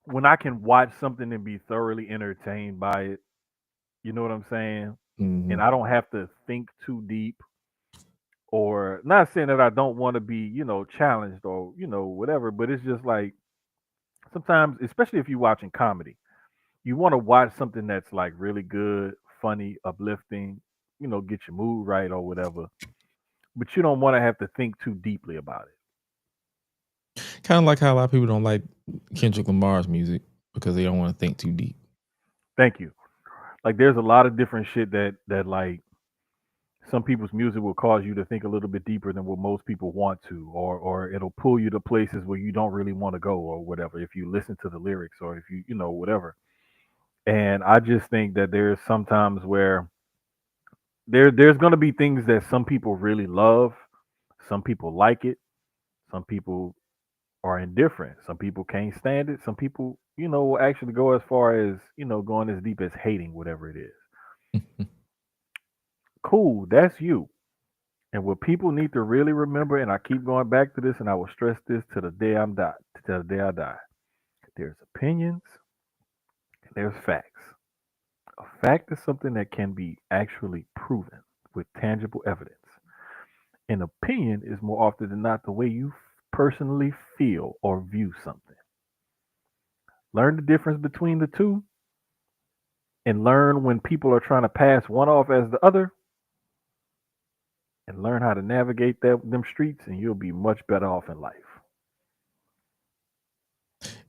when I can watch something and be thoroughly entertained by it. You know what I'm saying? Hmm. And I don't have to think too deep, or not saying that I don't want to be, challenged or, whatever, but it's just like sometimes, especially if you're watching comedy, you want to watch something that's like really good, funny, uplifting, get your mood right or whatever, but you don't want to have to think too deeply about it. Kind of like how a lot of people don't like Kendrick Lamar's music because they don't want to think too deep. Thank you. Like there's a lot of different shit that like some people's music will cause you to think a little bit deeper than what most people want to, or it'll pull you to places where you don't really want to go or whatever if you listen to the lyrics or if you whatever. And I just think that there's sometimes where there's going to be things that some people really love, some people like it, some people are indifferent, some people can't stand it, some people will actually go as far as going as deep as hating whatever it is. Cool, that's you. And what people need to really remember, and I keep going back to this, and I will stress this to the day I'm die, till the day I die. There's opinions, and there's facts. A fact is something that can be actually proven with tangible evidence. An opinion is more often than not the way you personally feel or view something. Learn the difference between the two, and learn when people are trying to pass one off as the other, and learn how to navigate them streets, and you'll be much better off in life.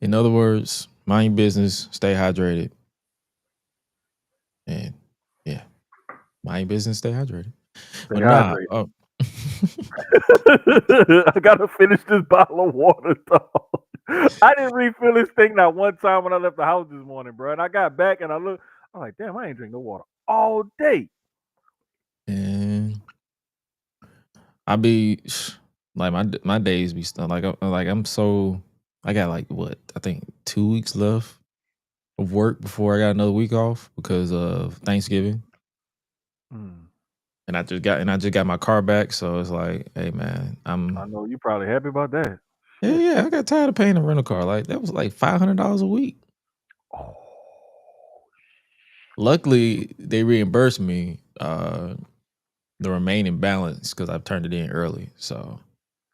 In other words, mind your business, stay hydrated, and yeah, mind your business, stay hydrated. Stay But nah, hydrated. I gotta finish this bottle of water, though. I didn't refill this thing not one time when I left the house this morning, bro. And I got back and I'm like, damn, I ain't drink no water all day. and I be like my days be stuff like I'm so I got like what I think 2 weeks left of work before I got another week off because of Thanksgiving. Hmm. And I just got my car back, so it's like, hey man, I know you probably happy about that. Shit. yeah, I got tired of paying a rental car. Like that was like $500 a week. Oh, Luckily, they reimbursed me the remaining balance because I've turned it in early. So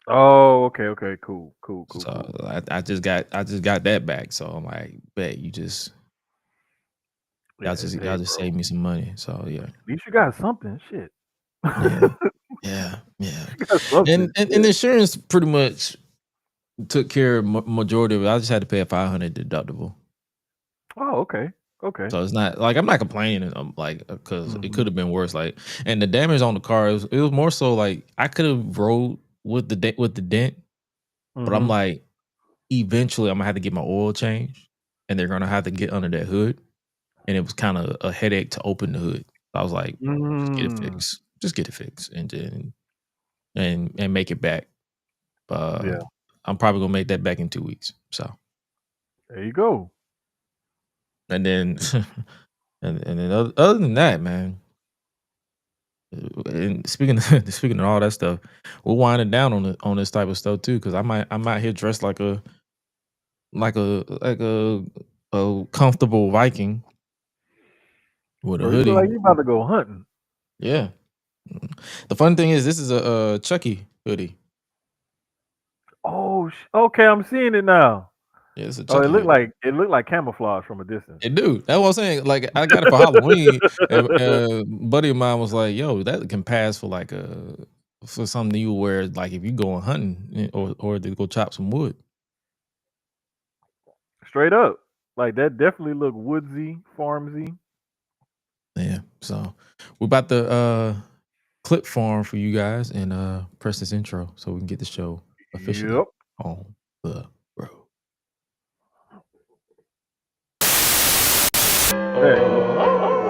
okay, cool. I just got that back. So I'm like, bet you just Yeah, y'all hey, just bro. save me some money. So yeah. At least you got something. Shit. Yeah. Yeah. Yeah. You got something. And the insurance pretty much took care of majority of it. I just had to pay a 500 deductible. Oh, okay. So it's not like I'm not complaining. I'm like because it Hmm. could have been worse. Like, and the damage on the car it was more so like I could have rode with the dent, but I'm Hmm. like eventually I'm gonna have to get my oil changed, and they're gonna have to get under that hood, and it was kind of a headache to open the hood. I was like, Mm. just get it fixed, and then and make it back. Uh, Yeah. I'm probably gonna make that back in 2 weeks. So There you go. and then and then other than that, man. And speaking speaking of all that stuff, we're winding down on this type of stuff too. Because I'm out here dressed like a comfortable Viking with a Bro, you look like hoodie. you about to go hunting. Yeah. The fun thing is, this is a Chucky hoodie. Oh, okay, I'm seeing it now. Yeah, it's a Oh, Chucky hoodie. it looked like camouflage from a distance. And dude, that's what I'm saying. Like I got it for Halloween, and buddy of mine was like, "Yo, that can pass for like for something you wear like if you going hunting or to go chop some wood." Straight up, like that definitely look woodsy, farmsy. Yeah. So we're about to clip farm for you guys and press this intro so we can get the show officially Yep. on the road. There you go.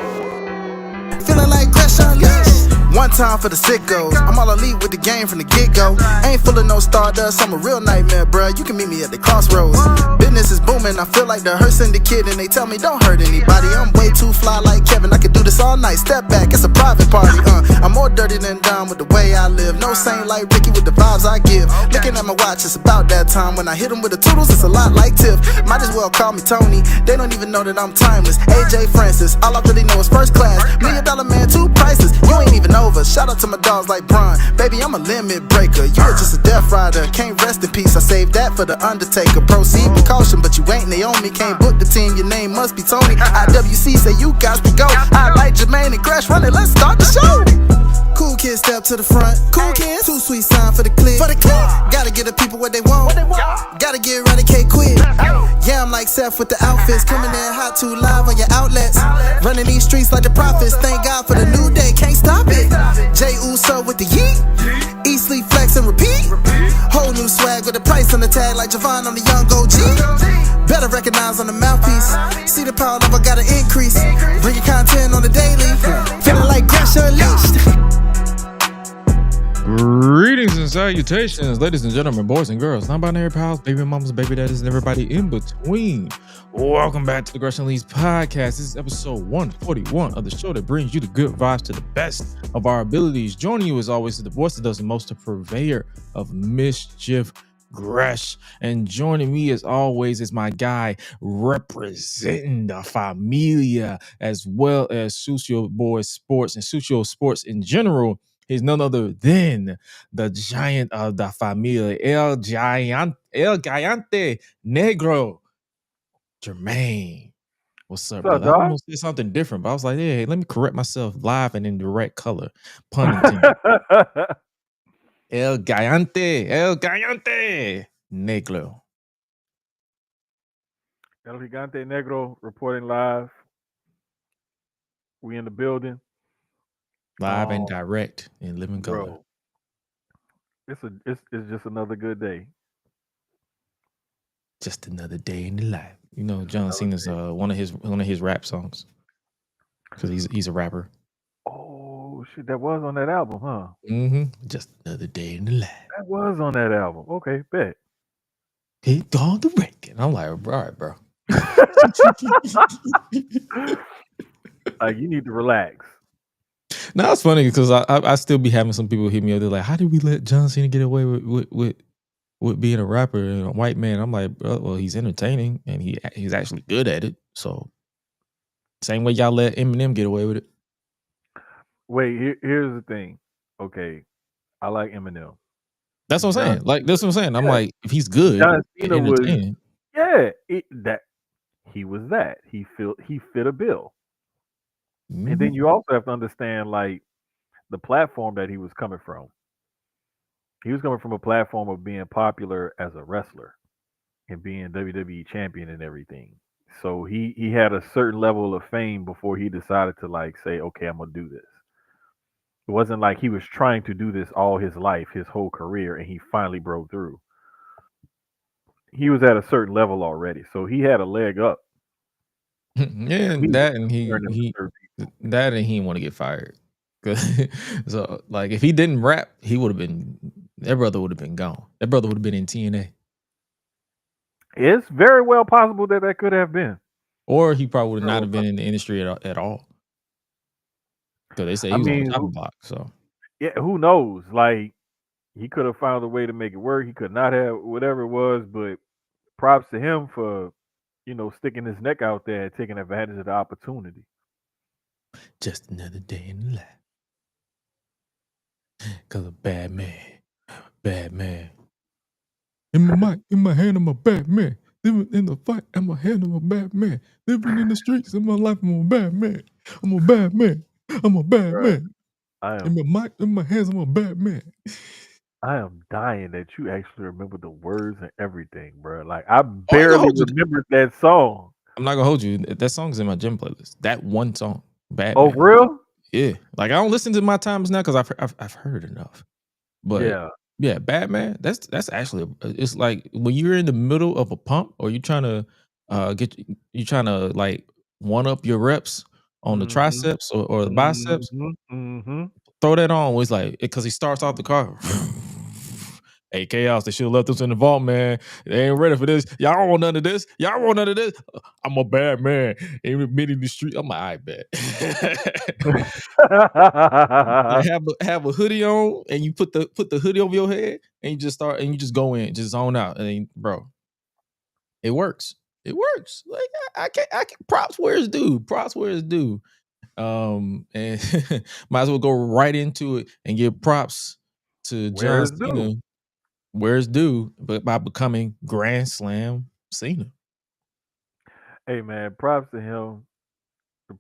Feeling like GRESH UNLEASHED. One time for the sickos. I'm all elite with the game from the get-go. Ain't full of no stardust, I'm a real nightmare, bruh. You can meet me at the crossroads. Business is booming, and I feel like the hearse and the kid, and they tell me don't hurt anybody. I'm way too fly like Kevin, I could do this all night. Step back, it's a private party. I'm more dirty than dumb with the way I live. No saint like Ricky with the vibes I give. Looking at my watch, it's about that time. When I hit him with the toodles, it's a lot like Tiff. Might as well call me Tony. They don't even know that I'm timeless. AJ Francis, all I really know is first class. $1 million man, 2 prices. You ain't even over. Shout out to my dogs like Bron. Baby, I'm a limit breaker. You are just a death rider. Can't rest in peace. I saved that for the Undertaker. Proceed with caution, but you ain't Naomi. Can't book the team. Your name must be Tony. IWC say you got to go. Hi-Lite Jermaine and GRESH Run it. Let's start the show. Cool kids step to the front. Cool kids. Too sweet sign for the click. Gotta give the people what they want. Gotta get eradicate quick. Yeah, I'm like Seth with the outfits. Coming in hot too live on your outlets. Running these streets like the prophets. Thank God for the new day. Can't stop it. Jay Uso with the yeet. Eat, sleep, flex, and repeat. Whole new swag with a price on the tag like Javon on the young OG. Better recognize on the mouthpiece. See the power level gotta increase. Bring your content on the daily. Feeling like GRESH Unleashed. Greetings and salutations, ladies and gentlemen, boys and girls, non-binary pals, baby mamas, baby daddies, and everybody in between. Welcome back to the GRESH Unleashed podcast. This is episode 141 of the show that brings you the good vibes to the best of our abilities. Joining you as always is the voice that does the most, the purveyor of mischief, GRESH. And joining me as always is my guy representing the familia as well as Sucio Boys Sports and Sucio Sports in general. He's none other than the giant of the familia, El Gigante Negro, Jermaine. What's up, brother? I almost said something different, but I was like, hey, let me correct myself live and in direct color. Pun intended. El Gigante Negro. El Gigante Negro reporting live. We in the building. Live and direct in living color. Bro, it's just another good day. Just another day in the life. You know, John Cena's one of his rap songs. Because he's a rapper. Oh shit, that was on that album, huh? Just another day in the life. That was on that album. Okay, bet. He on the record. I'm like, all right, bro. Like, you need to relax. No, it's funny because I still be having some people hit me up. They're like, how did we let John Cena get away with being a rapper and a white man? I'm like, bro, well, he's entertaining and he's actually good at it. So same way y'all let Eminem get away with it. Wait, here's the thing. Okay, I like Eminem. That's what I'm saying. Like, that's what I'm saying. I'm like, if he's good, John Cena was, he was that. He fit a bill. And then you also have to understand, like, the platform that he was coming from. He was coming from a platform of being popular as a wrestler and being WWE champion and everything. So he had a certain level of fame before he decided to, like, say, okay, I'm gonna do this. It wasn't like he was trying to do this all his life, his whole career, and he finally broke through. He was at a certain level already, so he had a leg up. Yeah, and he didn't want to get fired. So, like, if he didn't rap, that brother would have been gone. That brother would have been in TNA. It's very well possible that could have been, or he probably would not have been in the industry at all. Because they say he was on the top block. So yeah, who knows? Like, he could have found a way to make it work. He could not have, whatever it was. But props to him for, sticking his neck out there and taking advantage of the opportunity. Just another day in the life. Cause a bad man. In my hand, I'm a bad man. Living in the fight, in my hand, I'm a bad man. Living in the streets, in my life, I'm a bad man. I'm a bad man. In my hands, I'm a bad man. I am dying that you actually remember the words and everything, bro. Like, I barely remembered that song. I'm not gonna hold you. That song's in my gym playlist. That one song, Bad Man. Oh, for real? Yeah. Like, I don't listen to My Times Now because I've heard it enough. But yeah, Bad Man. That's actually it's like when you're in the middle of a pump or you're trying to like one up your reps on the triceps or the biceps. Throw that on. It's like, because he starts off the car Hey, Chaos, they should have left us in the vault, man. They ain't ready for this. Y'all don't want none of this. Y'all want none of this. I'm a bad man. Ain't admitting the street. I'm like, I bet. have a hoodie on, and you put the hoodie over your head, and you just start, and you just go in, just zone out, and then, bro, it works. It works. Like I can't. Props where it's due. Props where it's due. And might as well go right into it and give props to John Cena where it's due, but by becoming Grand Slam Cena. Hey man, props to him.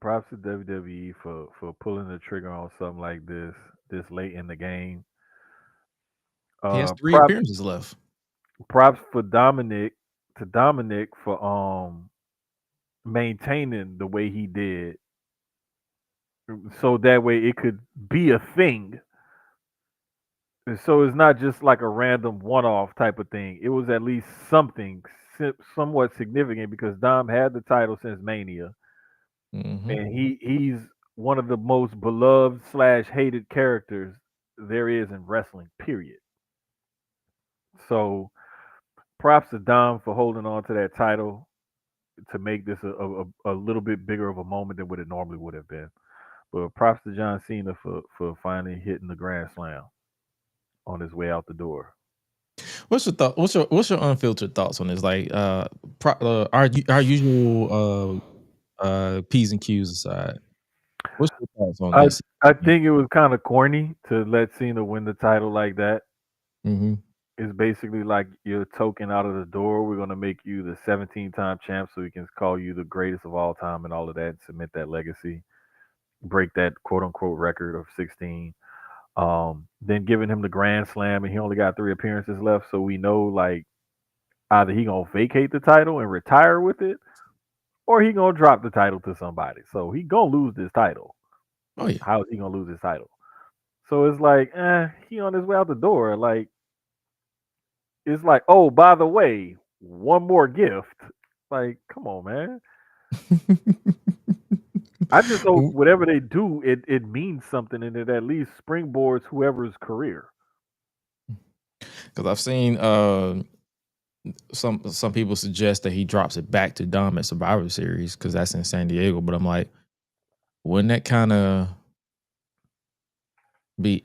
Props to WWE for pulling the trigger on something like this late in the game. He has 3 appearances left. Props for Dominic for maintaining the way he did, so that way it could be a thing. And so it's not just like a random one-off type of thing. It was at least something somewhat significant because Dom had the title since Mania, and he's one of the most beloved / hated characters there is in wrestling. Period. So props to Dom for holding on to that title to make this a little bit bigger of a moment than what it normally would have been. But props to John Cena for finally hitting the Grand Slam on his way out the door. What's your thought? What's your unfiltered thoughts on this? Like, our usual P's and Q's aside, what's your thoughts on this? I think it was kind of corny to let Cena win the title like that. It's basically like your token out of the door. We're going to make you the 17-time champ so we can call you the greatest of all time and all of that, cement that legacy, break that quote-unquote record of 16. Then giving him the Grand Slam, and he only got 3 appearances left, so we know like either he going to vacate the title and retire with it, or he going to drop the title to somebody. So he going to lose this title. Oh, yeah. How is he going to lose his title? So it's like, he on his way out the door. Like, it's like, oh, by the way, one more gift. Like, come on, man. I just hope whatever they do, it means something and it at least springboards whoever's career. Because I've seen some people suggest that he drops it back to Dom at Survivor Series because that's in San Diego. But I'm like, wouldn't that kind of be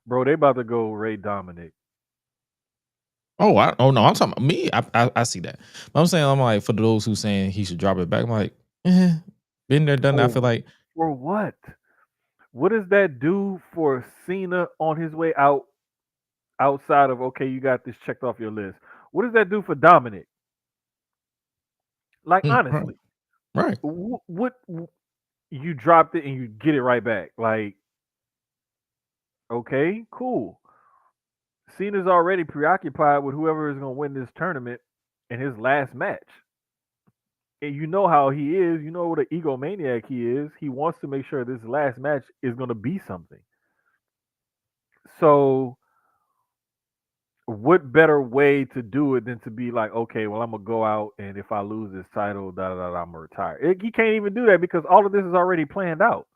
Bro, they about to go Ray Dominic. Oh no, I'm talking about me. I see that. But I'm like, for those who saying he should drop it back, I'm like, been there, done that. I feel like, for what? What does that do for Cena on his way out? Outside of, okay, you got this checked off your list. What does that do for Dominic? Like, honestly, right? What you dropped it and you get it right back? Like, okay, cool. Cena's already preoccupied with whoever is going to win this tournament in his last match. And you know how he is. You know what an egomaniac he is. He wants to make sure this last match is going to be something. So, what better way to do it than to be like, okay, well, I'm going to go out, and if I lose this title, I'm going to retire. He can't even do that because all of this is already planned out.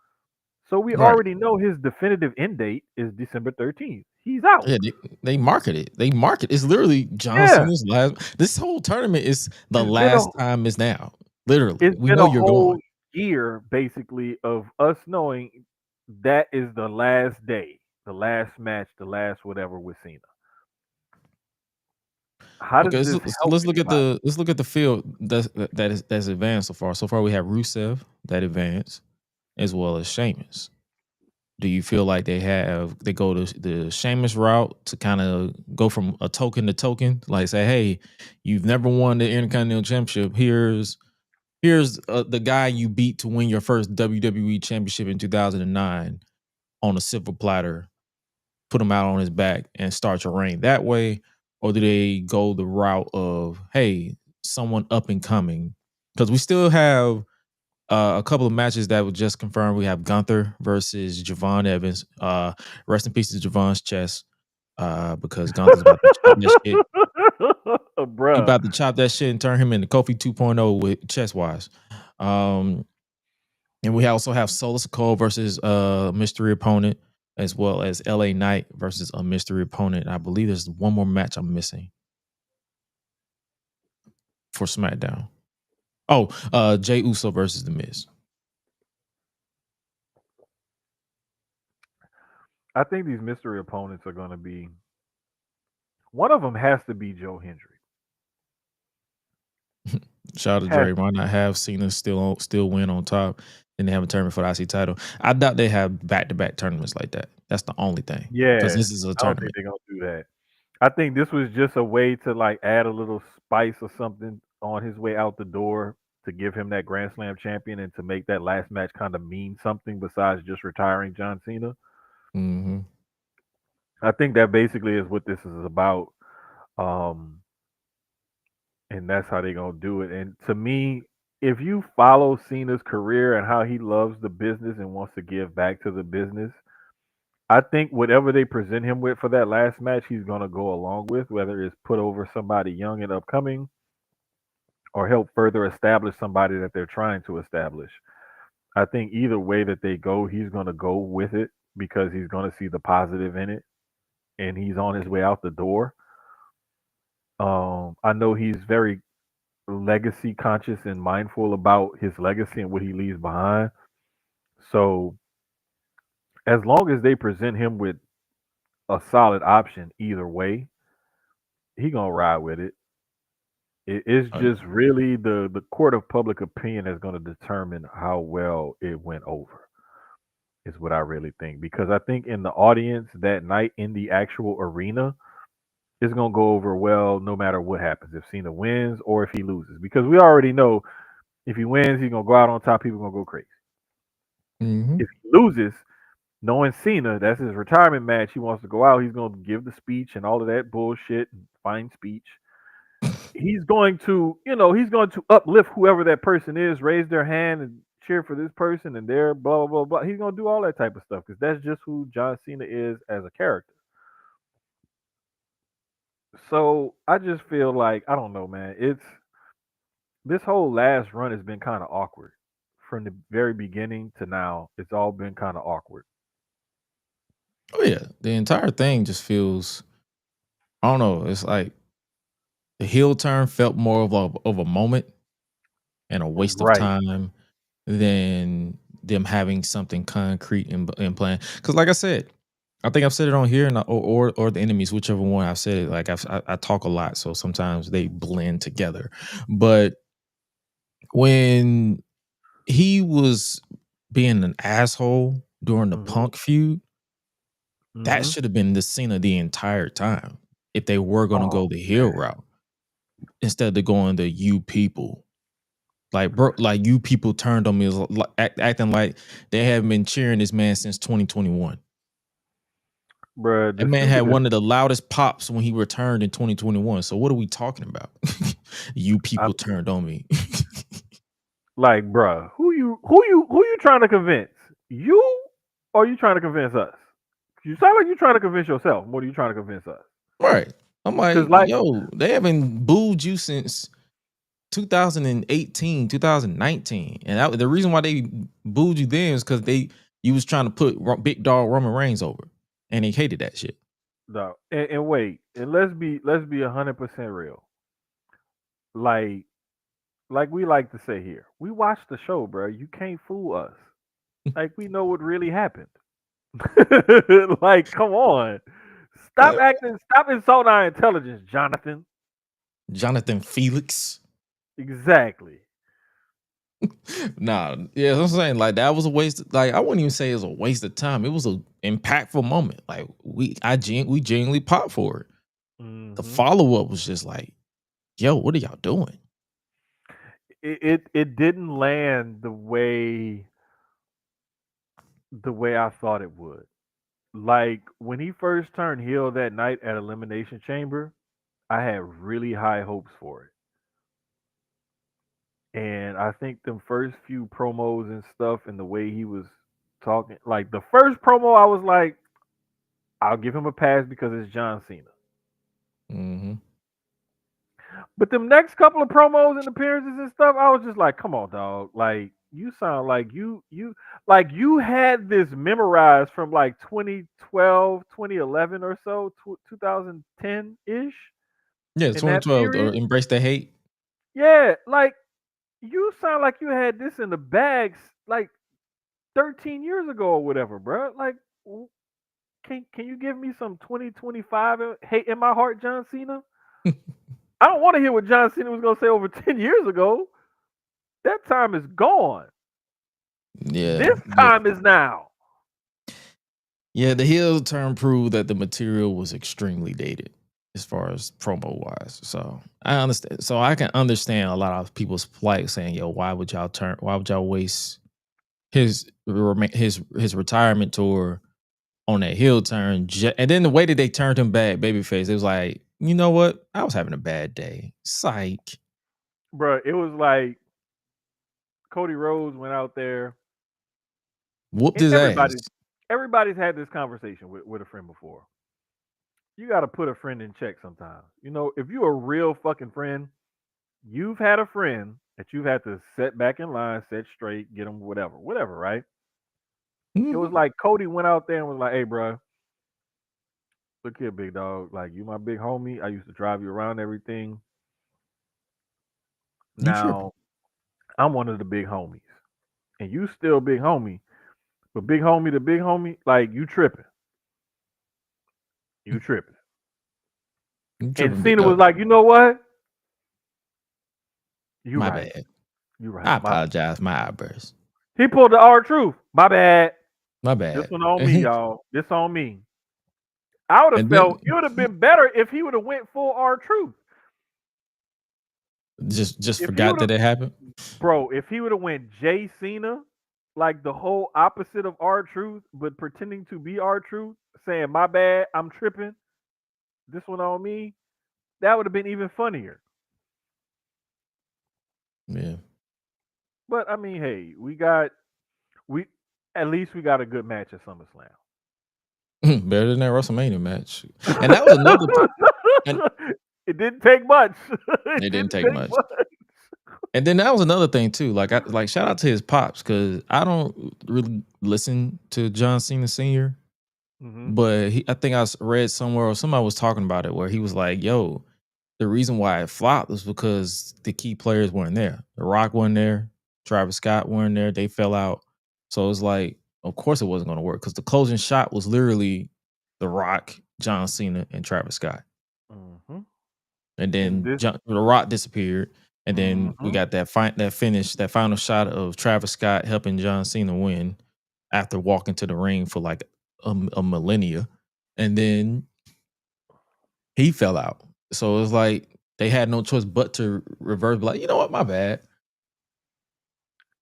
So we already know his definitive end date is December 13th. He's out. Yeah, they market it. It's literally John Cena's last. This whole tournament is the last time is now. Literally, we know you're going. Year basically of us knowing that is the last day, the last match, the last whatever with Cena. How does this let's look at the field that's advanced so far. So far, we have Rusev that advanced, as well as Sheamus. Do you feel like they go to the Sheamus route to kind of go from a token to token? Like say, hey, you've never won the Intercontinental Championship. Here's the guy you beat to win your first WWE Championship in 2009 on a silver platter. Put him out on his back and start your reign that way. Or do they go the route of, hey, someone up and coming? Because we still have a couple of matches that were just confirmed. We have Gunther versus Javon Evans. Rest in peace to Javon's chest, because Gunther's about to chop that shit. He about to chop that shit and turn him into Kofi 2.0 with chest wise. And we also have Solo Sikoa versus mystery opponent. as well as LA Knight versus a mystery opponent. I believe there's one more match I'm missing for SmackDown. Oh, Jey Uso versus The Miz. I think these mystery opponents are going to be. One of them has to be Joe Hendry. Shout out to Has Dre. Why not have Cena still win on top and they have a tournament for the IC title? I doubt they have back-to-back tournaments like that. That's the only thing. Because Yeah, this is a I don't think tournament. they're gonna do that. I think this was just a way to like add a little spice or something on his way out the door to give him that Grand Slam champion and to make that last match kind of mean something besides just retiring John Cena. Mm-hmm. I think that basically is what this is about. Um, and that's how they're gonna do it. And to me, if you follow Cena's career and how he loves the business and wants to give back to the business, I think whatever they present him with for that last match, he's gonna go along with, whether it's put over somebody young and upcoming or help further establish somebody that they're trying to establish. I think either way that they go, he's gonna go with it because he's gonna see the positive in it and he's on his way out the door. I know he's very legacy conscious and mindful about his legacy and what he leaves behind. So as long as they present him with a solid option either way, he gonna ride with it. It's Oh, just yeah. really the court of public opinion that's gonna determine how well it went over. Is what I really think because I think in the audience that night in the actual arena, it's gonna go over well no matter what happens. If Cena wins or if he loses, because we already know if he wins, he's gonna go out on top. People gonna go crazy. Mm-hmm. If he loses, knowing Cena, that's his retirement match. He wants to go out. He's going to give the speech and all of that bullshit, fine speech. He's going to, he's going to uplift whoever that person is, raise their hand and cheer for this person and their blah blah blah blah. He's going to do all that type of stuff because that's just who John Cena is as a character. So I just feel like I don't know, man. It's this whole last run has been kind of awkward from the very beginning to now. It's all been kind of awkward. Oh yeah. The entire thing just feels, I don't know. It's like the heel turn felt more of a moment and a waste of Right. time than them having something concrete in plan. Because, like I said, I think I've said it on here, and or the enemies, whichever one I've said it. Like I talk a lot, so sometimes they blend together. But when he was being an asshole during the Hmm. Punk feud, that Hmm. should have been the Cena the entire time. If they were going to Oh go the heel route instead of going the you people. Like, bro, like you people turned on me, acting like they haven't been cheering this man since 2021. bruh, That the man had stupidest. one of the loudest pops when he returned in 2021. So what are we talking about? You I people turned on me. like, bruh, who you trying to convince? You or you trying to convince us? You sound like you trying to convince yourself more than you trying to convince us. Right. I'm Cause like, like, yo, they haven't booed you since 2018, 2019. And the reason why they booed you then is because you was trying to put big dog Roman Reigns over. And they hated that shit. no, and wait, and let's be 100% real. Like, like we like to say here, we watched the show, bruh. You can't fool us. Like we know what really happened. Like, come on, Like, stop insulting our intelligence, Jonathan. Jonathan Felix. Exactly. Nah, yeah, I'm saying like that was a waste. Like I wouldn't even say it was a waste of time. It was a impactful moment. Like we genuinely popped for it. The Hmm. follow up was just like, yo, what are y'all doing? It didn't land the way I thought it would. Like when he first turned heel that night at Elimination Chamber, I had really high hopes for it. And I think them first few promos and stuff and the way he was talking, like the first promo, I was like, I'll give him a pass because it's John Cena. Mm-hmm. But them next couple of promos and appearances and stuff, I was just like, come on, dog. Like, You sound like you had this memorized from like 2012, 2011 or so, 2010 ish Yeah, in that 2012 or period. Embrace the Hate. Yeah, like you sound like you had this in the bags like 13 years ago or whatever, bro. Like, can you give me some 2025 hate in my heart, John Cena? I don't want to hear what John Cena was gonna say over 10 years ago. That time is gone. Yeah, This time is now. yeah. The heel turn proved that the material was extremely dated as far as promo wise. So I understand. So I can understand a lot of people's plight saying, "Yo, why would y'all turn? Why would y'all waste his retirement tour on that heel turn?" And then the way that they turned him back, babyface, it was like, you know what? I was having a bad day. Psych. Bro, it was like Cody Rhodes went out there. Whooped And his everybody's ass. everybody's had this conversation with a friend before. You got to put a friend in check sometimes. You know, if you're a real fucking friend, you've had a friend that you've had to set back in line, set straight, get them whatever, right? It was Mhm. like Cody went out there and was like, "Hey, bro, look here, big dog. Like, you my big homie. I used to drive you around everything. You tripping? Now I'm one of the big homies, and you still big homie, but big homie to big homie, like you tripping, you tripping." You And tripping, big Cena was dog? like, "You know what? You My right. bad. You I right. My apologize. My outburst. He pulled the R truth. My bad. My This bad. one on me, y'all. This on me. I would have And felt then it would have been better if he would have went full R truth. just If he forgot would have, that it happened. bro, if he would have went Jay Cena, like the whole opposite of R truth, but pretending to be R truth, saying my bad, I'm tripping. This one on me. That would have been even funnier. Yeah. But I mean, hey, we at least we got a good match at SummerSlam. Better than that WrestleMania match. And that was another and It didn't take much. It it didn't didn't take take much. much. And then that was another thing too. Like shout out to his pops because I don't really listen to John Cena Sr. Hmm. But I think read somewhere or somebody was talking about it where he was like, "Yo, the reason why it flopped was because the key players weren't there. The Rock wasn't there, Travis Scott weren't there. They fell out. So it was like, of course it wasn't going to work because the closing shot was literally The Rock, John Cena, and Travis Scott. Hmm. And And then this. The Rock disappeared. And then we Hmm. got that finish, that final shot of Travis Scott helping John Cena win after walking to the ring for like a millennia. And then he fell out. So it was like they had no choice but to reverse. Like, you know what? My bad.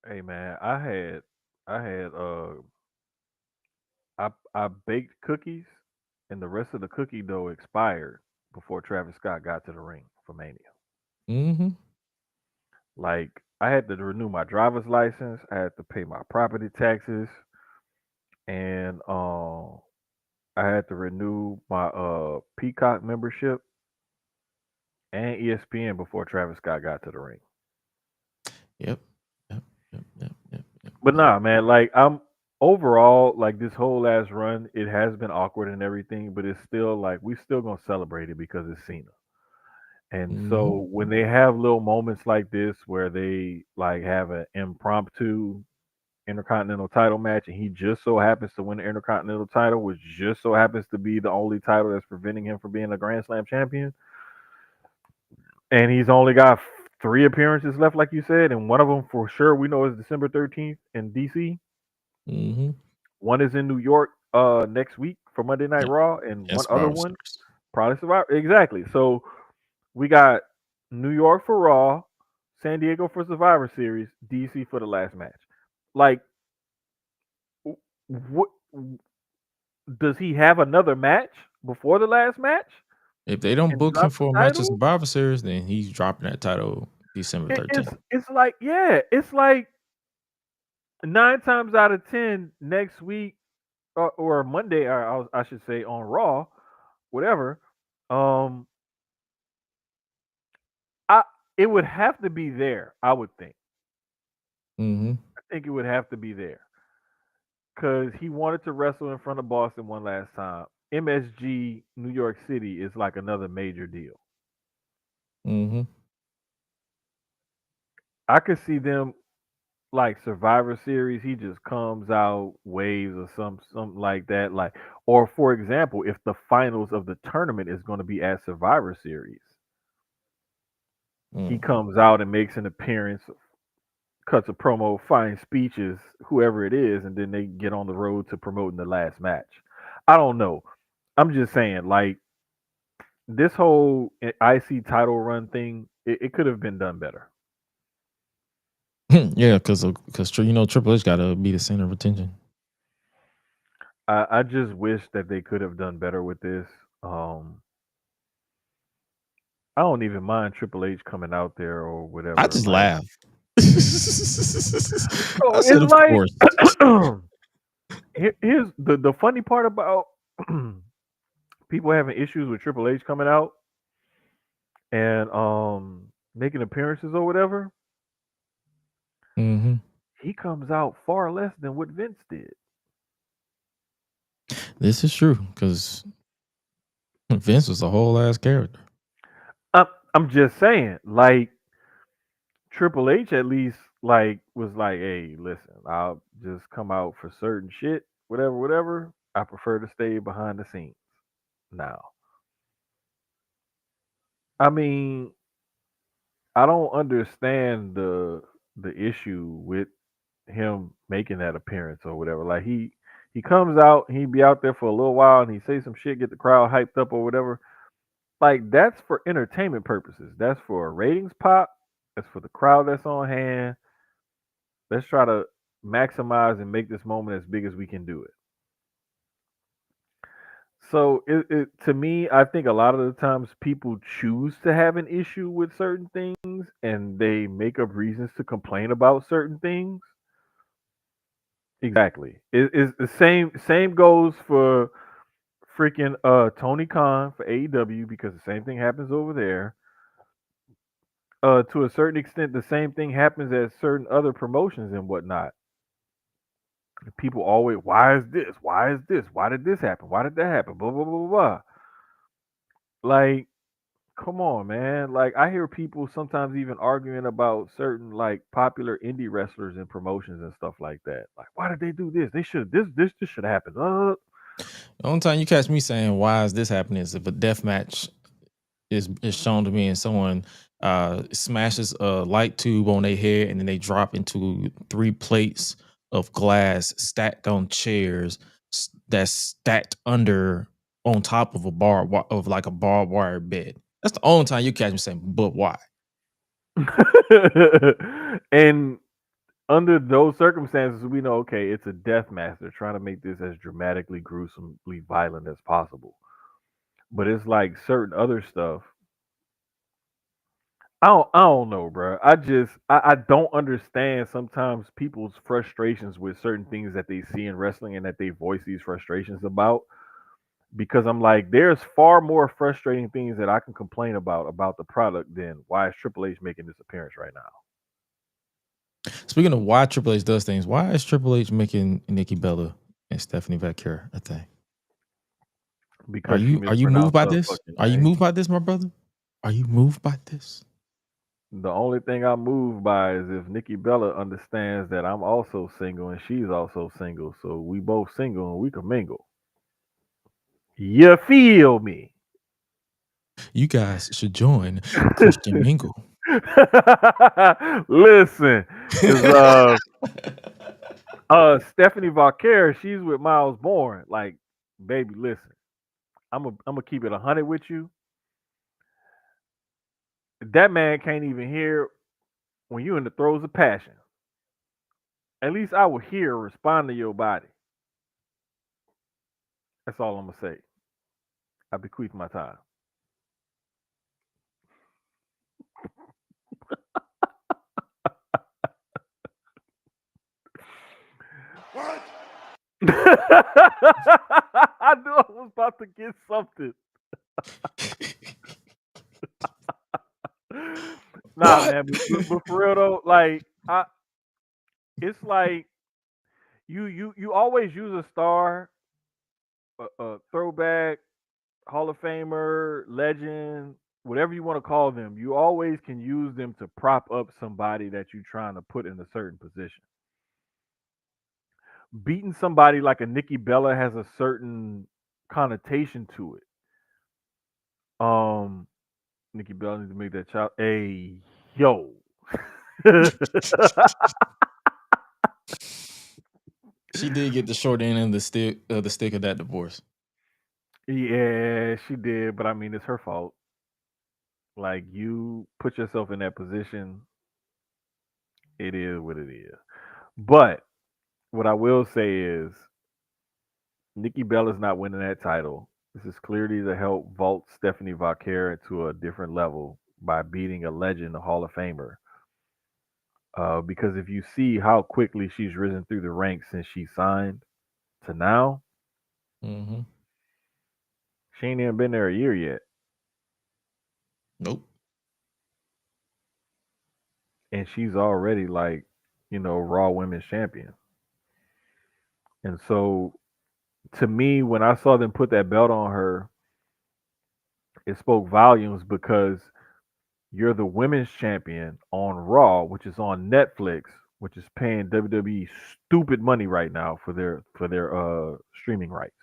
Hey man, I baked cookies, and the rest of the cookie dough expired before Travis Scott got to the ring for Mania. Mm-hmm. Like I had to renew my driver's license, I had to pay my property taxes, and I had to renew my Peacock membership and ESPN before Travis Scott got to the ring. Yep. Yep. Yep. Yep. Yep. Yep. But Yep. nah, man, like I'm overall like this whole last run, it has been awkward and everything, but it's still like we still gonna celebrate it because it's Cena. And Mm-hmm. so when they have little moments like this where they like have an impromptu Intercontinental title match and he just so happens to win the Intercontinental title, which just so happens to be the only title that's preventing him from being a Grand Slam champion, and he's only got three appearances left, like you said, and one of them for sure we know is December 13th in DC. Mm-hmm. One is in New York next week for Monday Night Yeah. Raw, and And one other Survivor one Series. probably Survivor. Exactly. So we got New York for Raw, San Diego for Survivor Series, DC for the last match. Like, what does he have another match before the last match If they don't and book him drop the for a match at title? Survivor Series, then he's dropping that title December It, 13th. it's like yeah, it's like 9 times out of 10 next week or Monday, or I should say on Raw, whatever. Um, I it would have to be there. I would think. Mm-hmm. think it would have to be there because he wanted to wrestle in front of Boston one last time. MSG New York City is like another major deal. Mm-hmm. I could see them like Survivor Series. He just comes out waves or something like that. Like, or for example, if the finals of the tournament is going to be at Survivor Series, he Mm. comes out and makes an appearance, cuts a promo, fine speeches, whoever it is, and then they get on the road to promoting the last match. I don't know. I'm just saying, like this whole IC title run thing, it could have been done better. Yeah, because Triple H got to be the center of attention. I just wish that they could have done better with this. I don't even mind Triple H coming out there or whatever. I just Like, laugh. oh, I said, it's of course. like here's the funny part about people having issues with Triple H coming out and making appearances or whatever. Mm-hmm. He comes out far less than what Vince did. This is true because Vince was a whole ass character. I'm just saying, like Triple H at least like was like, hey, listen, I'll just come out for certain shit, whatever. I prefer to stay behind the scenes. Now, I mean, I don't understand the issue with him making that appearance or whatever. Like he comes out, he be out there for a little while, and he say some shit, get the crowd hyped up or whatever. Like that's for entertainment purposes. That's for a ratings pop. That's for the crowd that's on hand. Let's try to maximize and make this moment as big as we can do it. So it to me, I think a lot of the times people choose to have an issue with certain things and they make up reasons to complain about certain things. Exactly. It's the same goes for freaking Tony Khan for AEW because the same thing happens over there. To a certain extent, the same thing happens at certain other promotions and whatnot. People always, why is this? Why is this? Why did this happen? Why did that happen? Blah blah blah blah. Blah. Like, come on, man. Like, I hear people sometimes even arguing about certain like popular indie wrestlers and promotions and stuff like that. Like, why did they do this? They should this should happen. The only time you catch me saying why is this happening is if a death match is shown to me and someone smashes a light tube on their head and then they drop into 3 plates of glass stacked on chairs that's stacked under on top of a like a barbed wire bed. That's the only time you catch me saying, but why? And under those circumstances, we know okay, it's a death match. They're trying to make this as dramatically gruesomely violent as possible. But it's like certain other stuff. I don't know, bro. I don't understand sometimes people's frustrations with certain things that they see in wrestling and that they voice these frustrations about. Because I'm like, there's far more frustrating things that I can complain about the product than why is Triple H making this appearance right now. Speaking of why Triple H does things, why is Triple H making Nikki Bella and Stephanie Vaquer a thing? Because are you moved by this? Are you name. moved by this, my brother? Are you moved by this? The only thing I'm moved by is if Nikki Bella understands that I'm also single and she's also single, so we both single and we can mingle. You feel me? You guys should join Christian Mingle. Listen, because Stephanie Vaquer, she's with Miles Bourne. Like, baby, listen, I'm gonna keep it 100 with you. That man can't even hear when you're in the throes of passion. At least I will hear respond to your body. That's all I'm gonna say. I bequeath my time. What? I knew I was about to get something. Nah, What? man, but for real though, like It's like you always use a star, a throwback, Hall of Famer, legend, whatever you want to call them. You always can use them to prop up somebody that you're trying to put in a certain position. Beating somebody like a Nikki Bella has a certain connotation to it. Um, Nikki Bella needs to make that child. Hey, yo. She did get the short end of the stick of that divorce. Yeah, she did, but I mean, it's her fault. Like, you put yourself in that position, it is what it is. But what I will say is, Nikki Bella's not winning that title. This is clearly to help vault Stephanie Vacquer into a different level by beating a legend, a Hall of Famer. Because if you see how quickly she's risen through the ranks since she signed to now, Mm-hmm. she ain't even been there a year yet. Nope. And she's already like, Raw Women's Champion. And so to me, when I saw them put that belt on her, it spoke volumes because you're the women's champion on Raw, which is on Netflix, which is paying WWE stupid money right now for their streaming rights.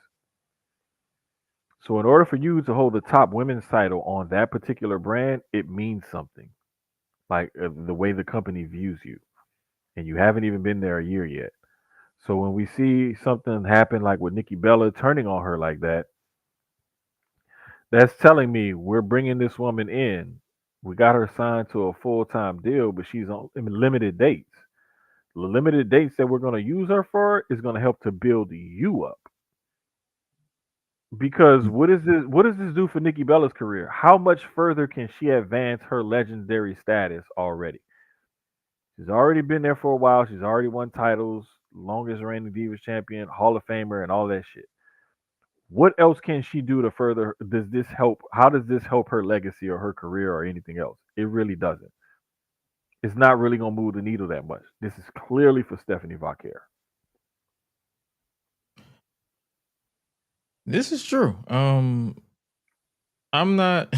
So in order for you to hold the top women's title on that particular brand, it means something. Like the way the company views you, and you haven't even been there a year yet. So when we see something happen like with Nikki Bella turning on her like that, that's telling me we're bringing this woman in. We got her signed to a full time deal, but she's on limited dates. The limited dates that we're going to use her for is going to help to build you up. Because Mm. what is this? What does this do for Nikki Bella's career? How much further can she advance her legendary status already? She's already been there for a while. She's already won titles, longest reigning Divas champion, Hall of Famer, and all that shit. What else can she do to further? Does this help? How does this help her legacy or her career or anything else? It really doesn't. It's not really gonna move the needle that much. This is clearly for Stephanie Vacquer. This is true. I'm not.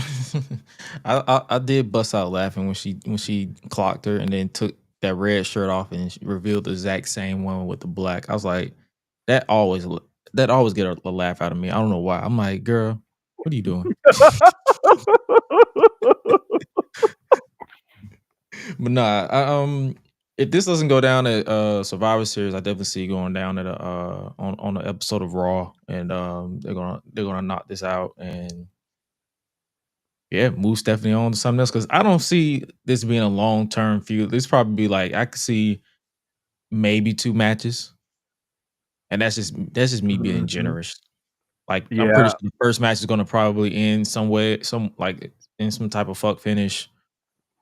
I did bust out laughing when she clocked her and then took that red shirt off and she revealed the exact same one with the black. I was like, that always that always get a laugh out of me. I don't know why. I'm like, girl, what are you doing? But nah, if this doesn't go down at Survivor Series, I definitely see it going down at a on an episode of Raw, and they're gonna knock this out and yeah, move Stephanie on to something else because I don't see this being a long term feud. This probably be like I could see maybe 2 matches, and that's just me being Mhm. generous. Like I'm pretty Yeah, sure the first match is gonna probably end some way, some like in some type of fuck finish.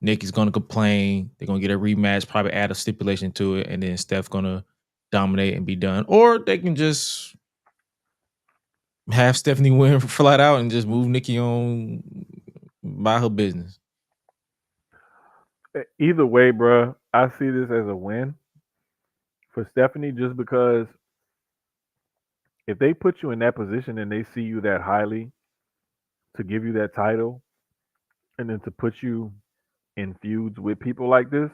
Nikki's gonna complain. They're gonna get a rematch, probably add a stipulation to it, and then Steph gonna dominate and be done. Or they can just have Stephanie win flat out and just move Nikki on by her business. either way, bruh, I see this as a win for Stephanie just because if they put you in that position and they see you that highly to give you that title and then to put you in feuds with people like this,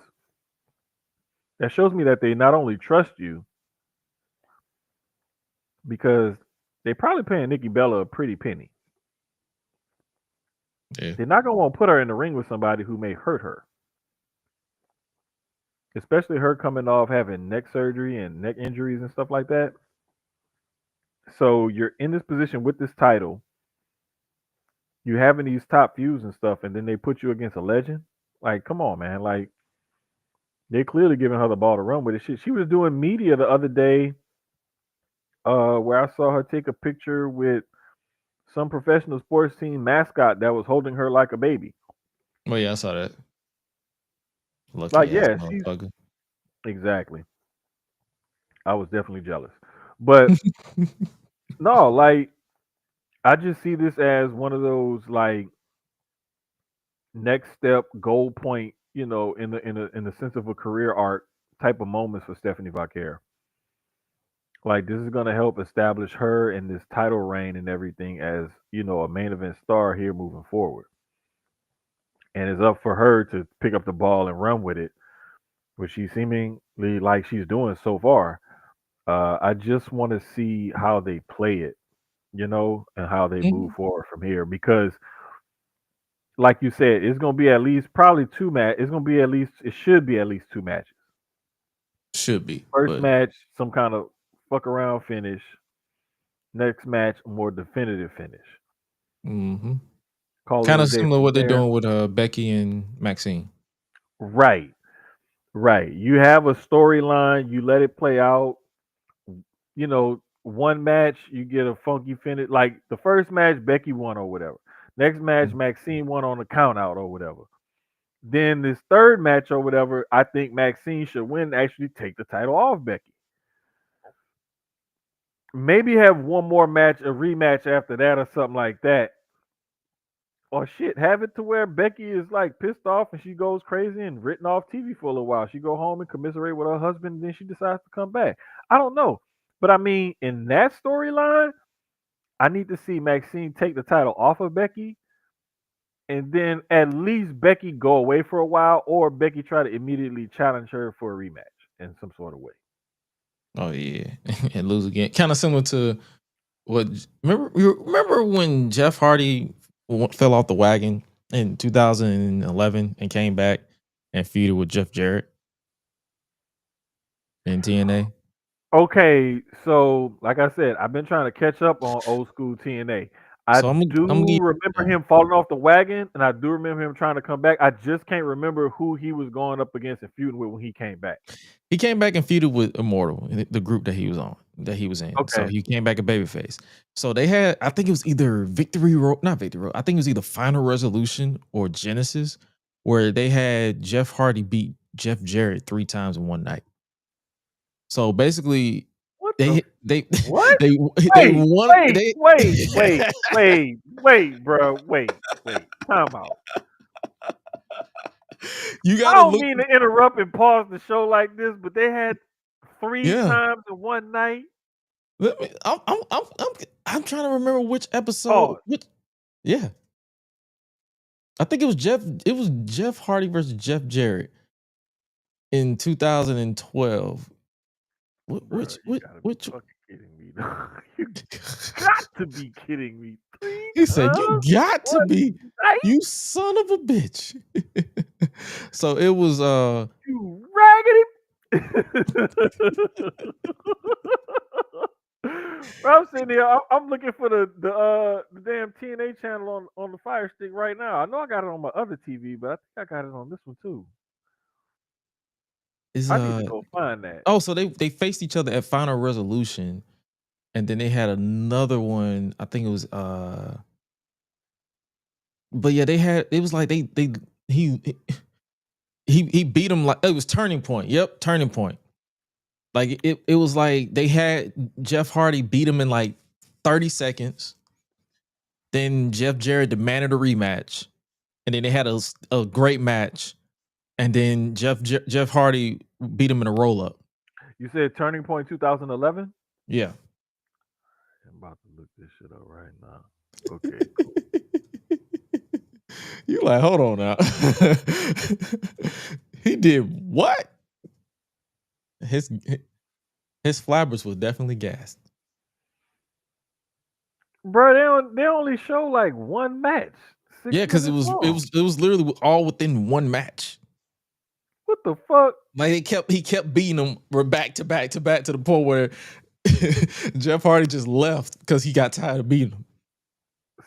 that shows me that they not only trust you because they probably paying Nikki Bella a pretty penny. Yeah. They're not gonna want to put her in the ring with somebody who may hurt her, especially her coming off having neck surgery and neck injuries and stuff like that. So you're in this position with this title, you having these top feuds and stuff, and then they put you against a legend. Like, come on, man. Like, they're clearly giving her the ball to run with it. She was doing media the other day, where I saw her take a picture with some professional sports team mascot that was holding her like a baby. Well, yeah, I saw that. Like, Lucky ass yeah, she's motherfucker. exactly. I was definitely jealous, but no, like, I just see this as one of those like next step goal point, in the sense of a career arc type of moments for Stephanie Vaquer. Like this is gonna help establish her in this title reign and everything as a main event star here moving forward. And it's up for her to pick up the ball and run with it, which she's seemingly like she's doing so far. I just want to see how they play it, and how they move Mhm. forward from here because like you said, it's gonna be at least probably two match. It's gonna be at least it should be at least two matches. Should be, First but match, some kind of fuck around finish. Next match, a more definitive finish. hmm Call it kind a of day similar from what they're there. doing with Becky and Maxine. Right, right. You have a storyline. You let it play out. One match you get a funky finish. Like the first match, Becky won or whatever. Next match, Mm. Maxine won on a count out or whatever. Then this third match or whatever, I think Maxine should win. Actually, take the title off Becky. Maybe have one more match, a rematch after that, or something like that. Or shit, have it to where Becky is like pissed off and she goes crazy and written off TV for a little while. She go home and commiserate with her husband, and then she decides to come back. I don't know, but I mean, in that storyline, I need to see Maxine take the title off of Becky, and then at least Becky go away for a while, or Becky try to immediately challenge her for a rematch in some sort of way. Oh yeah, and lose again. Kind of similar to what you remember when Jeff Hardy fell off the wagon in 2011 and came back and feuded with Jeff Jarrett in TNA. Okay, so like I said, I've been trying to catch up on old school TNA. I So I'm gonna do give remember you, him falling off the wagon, and I do remember him trying to come back. I just can't remember who he was going up against and feuding with when he came back. he came back and feuded with Immortal, the group that he was on, that he was in. So Okay, he came back a babyface. So they had, I think it was either Victory Road, not Victory Road. I think it was either Final Resolution or Genesis, where they had Jeff Hardy beat Jeff Jarrett 3 times in one night. So basically, what the they what? they they Wait, won. wait, They wait, wait, wait, bro, wait. Time out. you I gotta don't look. mean to interrupt and pause the show like this, but they had three Yeah, times in one night. let me. I'm trying to remember which episode. Pause. Which yeah, I think it was Jeff. It was Jeff Hardy versus Jeff Jarrett in 2012. Bro, you gotta be Which? fucking kidding me. You got to be kidding me. Three He said, "You times in got to one be, night? you son of a bitch." So it was You raggedy. Bro, I'm sitting here. I'm looking for the damn TNA channel on the Fire Stick right now. I know I got it on my other TV, but I think I got it on this one too. is I need to go find that. oh, so they faced each other at Final Resolution, and then they had another one. I think it was but yeah, they had, it was like they he he beat him, like it was Turning Point. Yep, Turning Point. Like it was like they had Jeff Hardy beat him in like 30 seconds. Then Jeff Jarrett demanded a rematch, and then they had a great match, and then Jeff Hardy beat him in a roll up. You said Turning Point 2011? Yeah. I'm about to look this shit up right now. Okay, cool. You like, hold on now. He did what? His his flabbers was definitely gassed. Bro, they only show like one match. Six Yeah, because it minutes was it long. was it was literally all within one match. What the fuck? Like he kept beating them back to back to back to the point where Jeff Hardy just left because he got tired of beating him.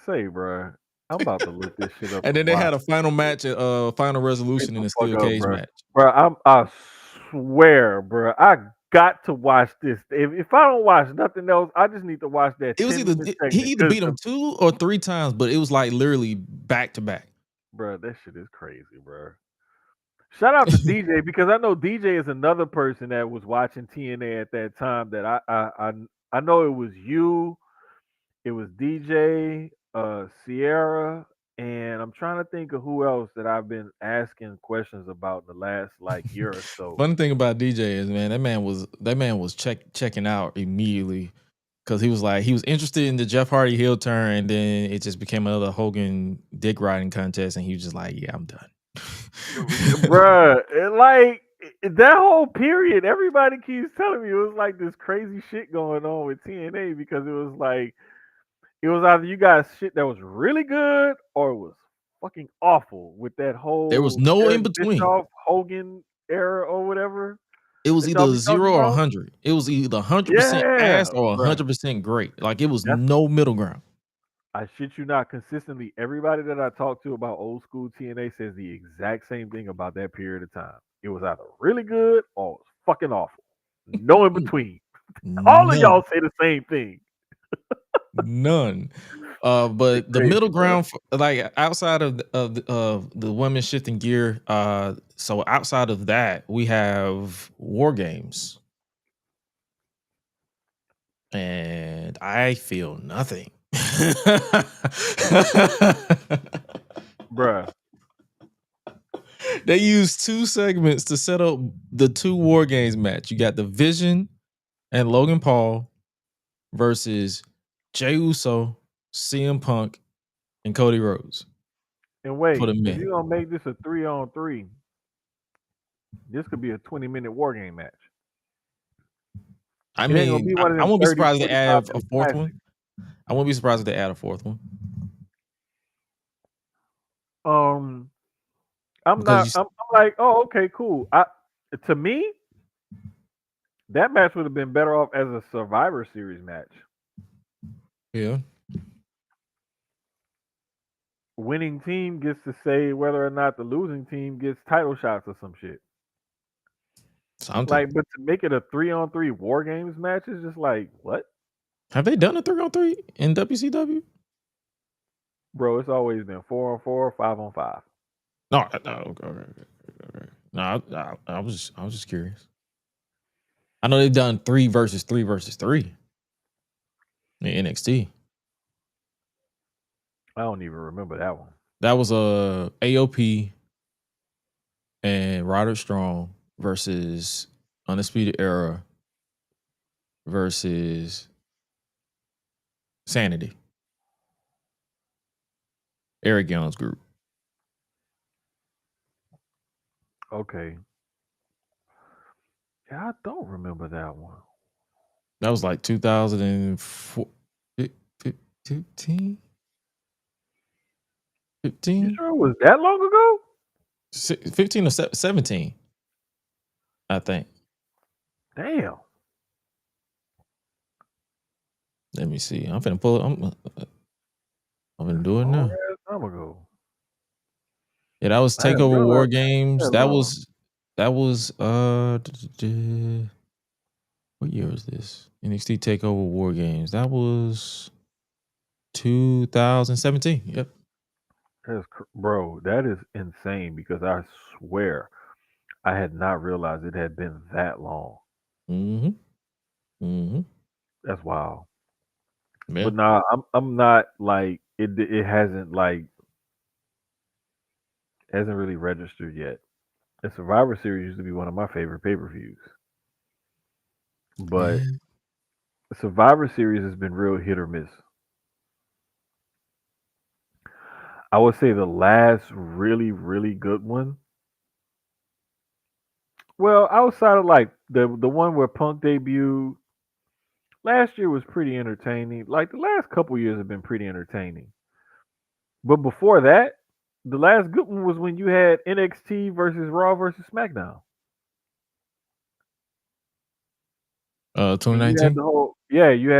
Say, bro. I'm about to look this shit up And and then they watch had a final match at Final Get Resolution in the a fuck steel up, cage bro. match. Bro, I swear, bro. I got to watch this. If I don't watch nothing else, I just need to watch that It was 10-minute he segment. either beat him 2 or 3 times, but it was like literally back to back. Bro, that shit is crazy, bro. Shout out to DJ because I know DJ is another person that was watching TNA at that time. That I know it was you, it was DJ, Sierra, And I'm trying to think of who else that I've been asking questions about in the last like year or so. Funny thing about DJ is, man, that man was checking out immediately because he was interested in the Jeff Hardy heel turn, and then it just became another Hogan dick riding contest, and he was just like, "Yeah, I'm done." Bruh, that whole period, everybody keeps telling me it was like this crazy shit going on with TNA because it was like it was either you guys shit that was really good or it was fucking awful with that There was whole no in Eric between. Bischoff Hogan era or whatever It was that y'all either be talking 0 or about. 100. It was either 100% Yeah, ass or bruh. 100% great. Like, it was That's no middle ground. I shit you not. Consistently, everybody that I talk to about old school TNA says the exact same thing about that period of time. It was either really good or it was fucking awful. No in between. All of None. y'all say the same thing. None. Shit But the crazy, middle bro. ground, like outside of the women shifting gear, so outside of that, we have War Games, and I feel nothing. Bruh. They used 2 segments to set up the 2 War Games match. You got the Vision and Logan Paul versus Jey Uso, CM Punk, and Cody Rhodes And for wait, the if men. you're gonna make this a 3-on-3, this could be a 20-minute war game match. I It ain't gonna mean, be one of I them won't be 30, surprised if they 45 add a minute 4th one. classics. I won't be surprised if they add a 4th one Um, I'm because not. I'm like, oh, okay, cool. To me, that match would have been better off as a Survivor Series match. yeah, Winning team gets to say whether or not the losing team gets title shots or some shit. something. Like, but to make it a 3-on-3 war games match is just like what, Have they done a 3-on-3 in WCW? bro? It's always been 4-on-4, 5-on-5. No, no, okay. No, I was just curious. I know they've done 3 versus 3 versus 3 in NXT. I don't even remember that one. That was AOP and Roderick Strong versus Undisputed Era versus Sanity. Eric Young's group. Okay, yeah, I don't remember that one. That was like 2004, 15? You 15? sure it was that long ago? 15 or 17, I think. Damn. Let me see. I'm finna pull it. I'm gonna do it Long now. ass time ago. Yeah, that was I didn't Takeover War realize Games. that long. That was what year was this? NXT Takeover War Games. That was 2017. Yep. Bro, that is insane because I swear I had not realized it had been that long. Mm-hmm. Mm-hmm. That's wild. Yeah. But nah, I'm not like it. It hasn't really registered yet. The Survivor Series used to be one of my favorite pay-per-views, but Yeah. the Survivor Series has been real hit or miss. I would say the last really really good one. Well, outside of like the one where Punk debuted last year was pretty entertaining. Like the last couple years have been pretty entertaining. But before that, the last good one was when you had NXT versus Raw versus SmackDown. And you had 2019.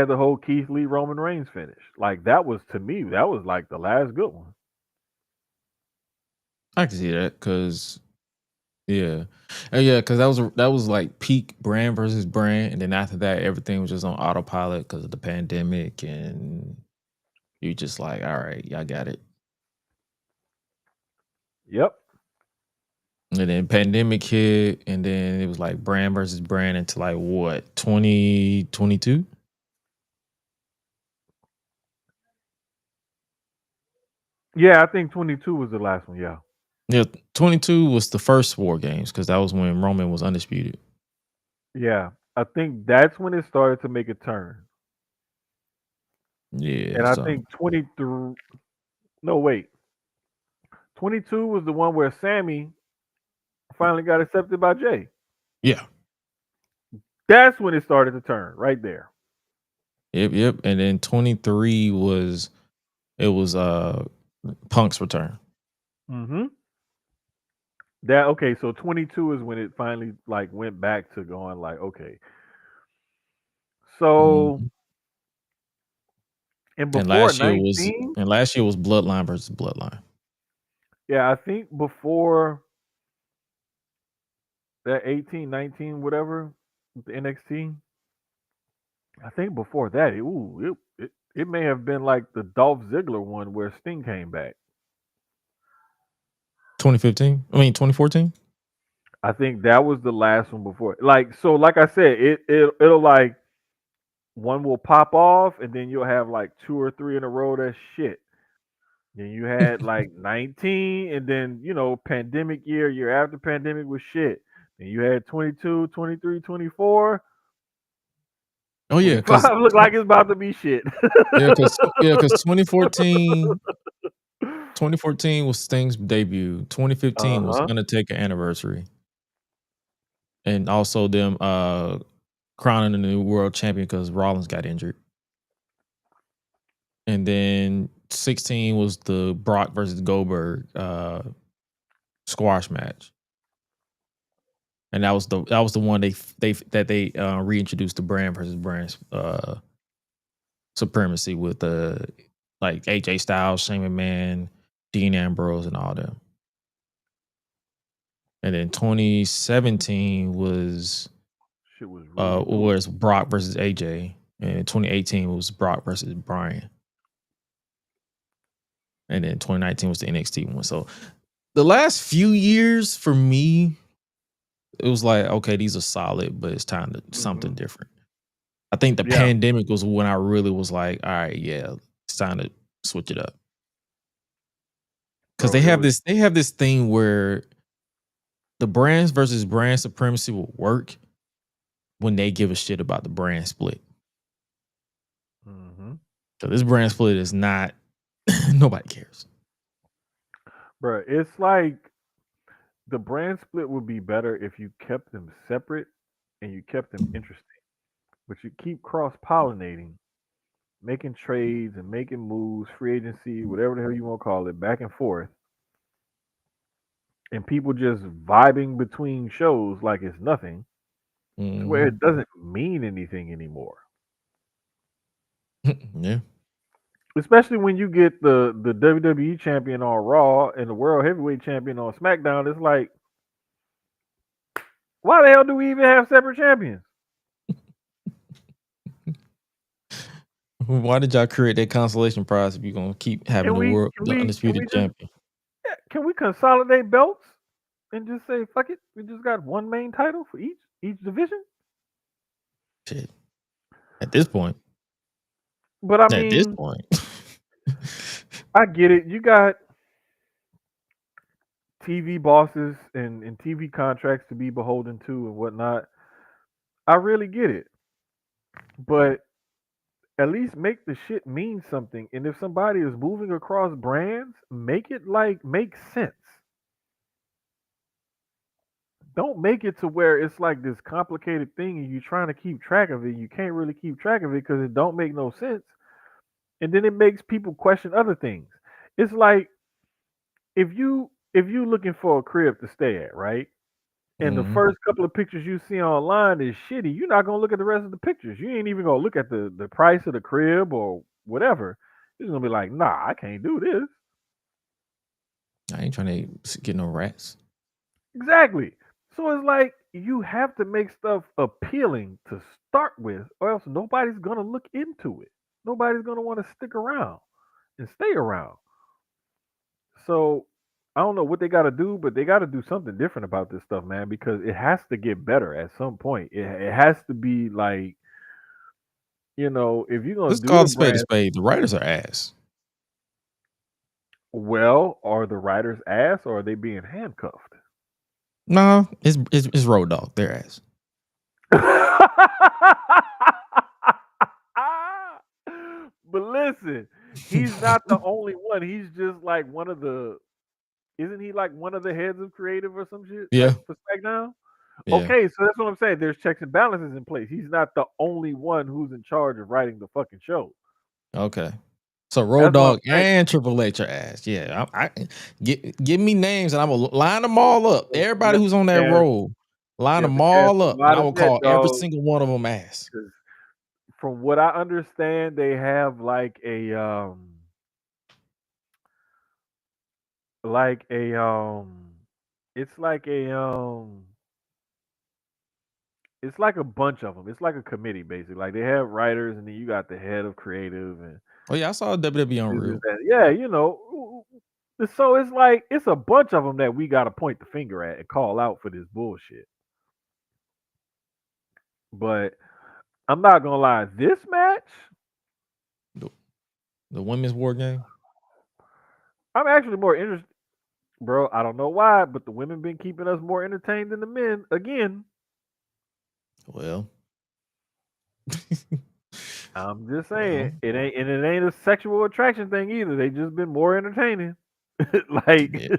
the whole Keith Lee Roman Reigns finish. Like that was to me, that was like the last good one. I can see that because yeah, because that was like peak brand versus brand, and then after that, everything was just on autopilot because of the pandemic, and you just like, all right, y'all got it. Yep. And then pandemic hit, and then it was like brand versus brand until like what 2022. Yeah, I think 22 was the last one. Yeah. Yeah, 22 was the first War Games because that was when Roman was undisputed. Yeah. I think that's when it started to make a turn. Yeah, And I so think 23. No, wait. 22 was the one where Sammy finally got accepted by Jay. yeah, That's when it started to turn right there. yep. And then 23 was Punk's return. Mm-hmm. That okay, so 22 is when it finally like went back to going like, okay. So Mhm. and before 19, And last year was Bloodline versus Bloodline. yeah, I think before that 18, 19, whatever, with the NXT, I think before that, it may have been like the Dolph Ziggler one where Sting came back. 2015? I mean 2014? I think that was the last one before. Like so, like I said, it'll like one will pop off, and then you'll have like two or three in a row that's shit. Then you had like 19, and then pandemic year after pandemic was shit. Then you had 22, 23, 24. Oh yeah, 25 look like it's about to be shit. because 2014 was Sting's debut. 2015 was Uh-huh. Undertaker anniversary. And also them crowning the new world champion because Rollins got injured. And then 16 was the Brock versus Goldberg squash match. And that was the one they reintroduced the brand versus brand supremacy with like AJ Styles, Shane McMahon, Dean Ambrose, and all them. And then 2017 was Shit was really doing. was Brock versus AJ, and 2018 was Brock versus Bryan, and then 2019 was the NXT one. So the last few years for me, it was like, okay, these are solid, but it's time to something different. I think the Yeah. pandemic was when I really was like, all right, yeah, it's time to switch it up. Because Bro, they have this thing where the brands versus brand supremacy will work when they give a shit about the brand split. Mm-hmm. So this brand split is not nobody cares. Bro, it's like the brand split would be better if you kept them separate and you kept them interesting. But you keep cross pollinating, making trades and making moves, free agency, whatever the hell you want to call it, back and forth. And people just vibing between shows like it's nothing, to where Mhm. it doesn't mean anything anymore. Yeah. Especially when you get the WWE champion on Raw and the World Heavyweight champion on SmackDown, it's like, why the hell do we even have separate champions? Why did y'all create that consolation prize if you're gonna keep having Can we can the we can we undisputed just champion? can we consolidate belts and just say fuck it? We just got one main title for each division. Shit. At this point. But I At this mean, point. I get it. You got TV bosses and TV contracts to be beholden to and whatnot. I really get it. But at least make the shit mean something. And if somebody is moving across brands, make it like make sense. Don't make it to where it's like this complicated thing and you're trying to keep track of it. You can't really keep track of it because it don't make no sense. And then it makes people question other things. It's like if you looking for a crib to stay at, right? And the Mhm. first couple of pictures you see online is shitty, you're not gonna look at the rest of the pictures. You ain't even gonna look at the price of the crib or whatever. You're gonna be like, nah, I can't do this. I ain't trying to get no rats. Exactly. So it's like you have to make stuff appealing to start with, or else nobody's gonna look into it. Nobody's gonna want to stick around and stay around. So I don't know what they got to do, but they got to do something different about this stuff, man, because it has to get better at some point. It has to be like, if you're gonna Let's do call the a spade a brand, spade. The writers are ass. Well, are the writers ass or are they being handcuffed? No, it's Road Dogg. Their ass. But listen, he's not the only one. He's just like one of the. Isn't he like one of the heads of creative or some shit Yeah, like for SmackDown? yeah. Okay, so that's what I'm saying. There's checks and balances in place. He's not the only one who's in charge of writing the fucking show. Okay. So Road That's what I'm Dogg saying. and Triple H are ass. Yeah, I give me names and I'm gonna line them all up. Everybody who's on that There's, roll, line them but there's all a up, and lot I of will that, call every dog. single one of them ass. Because from what I understand, they have like a it's like a it's like a bunch of them. It's like a committee basically. Like they have writers, and then you got the head of creative, and Oh yeah, I saw WWE on this is Real. that. Yeah, you know. So it's like it's a bunch of them that we got to point the finger at and call out for this bullshit. But I'm not gonna lie, this match, The, the women's war game. I'm actually more interested, bro. I don't know why, but the women been keeping us more entertained than the men again. Well, I'm just saying well, it ain't a sexual attraction thing either. They just been more entertaining. Like yeah.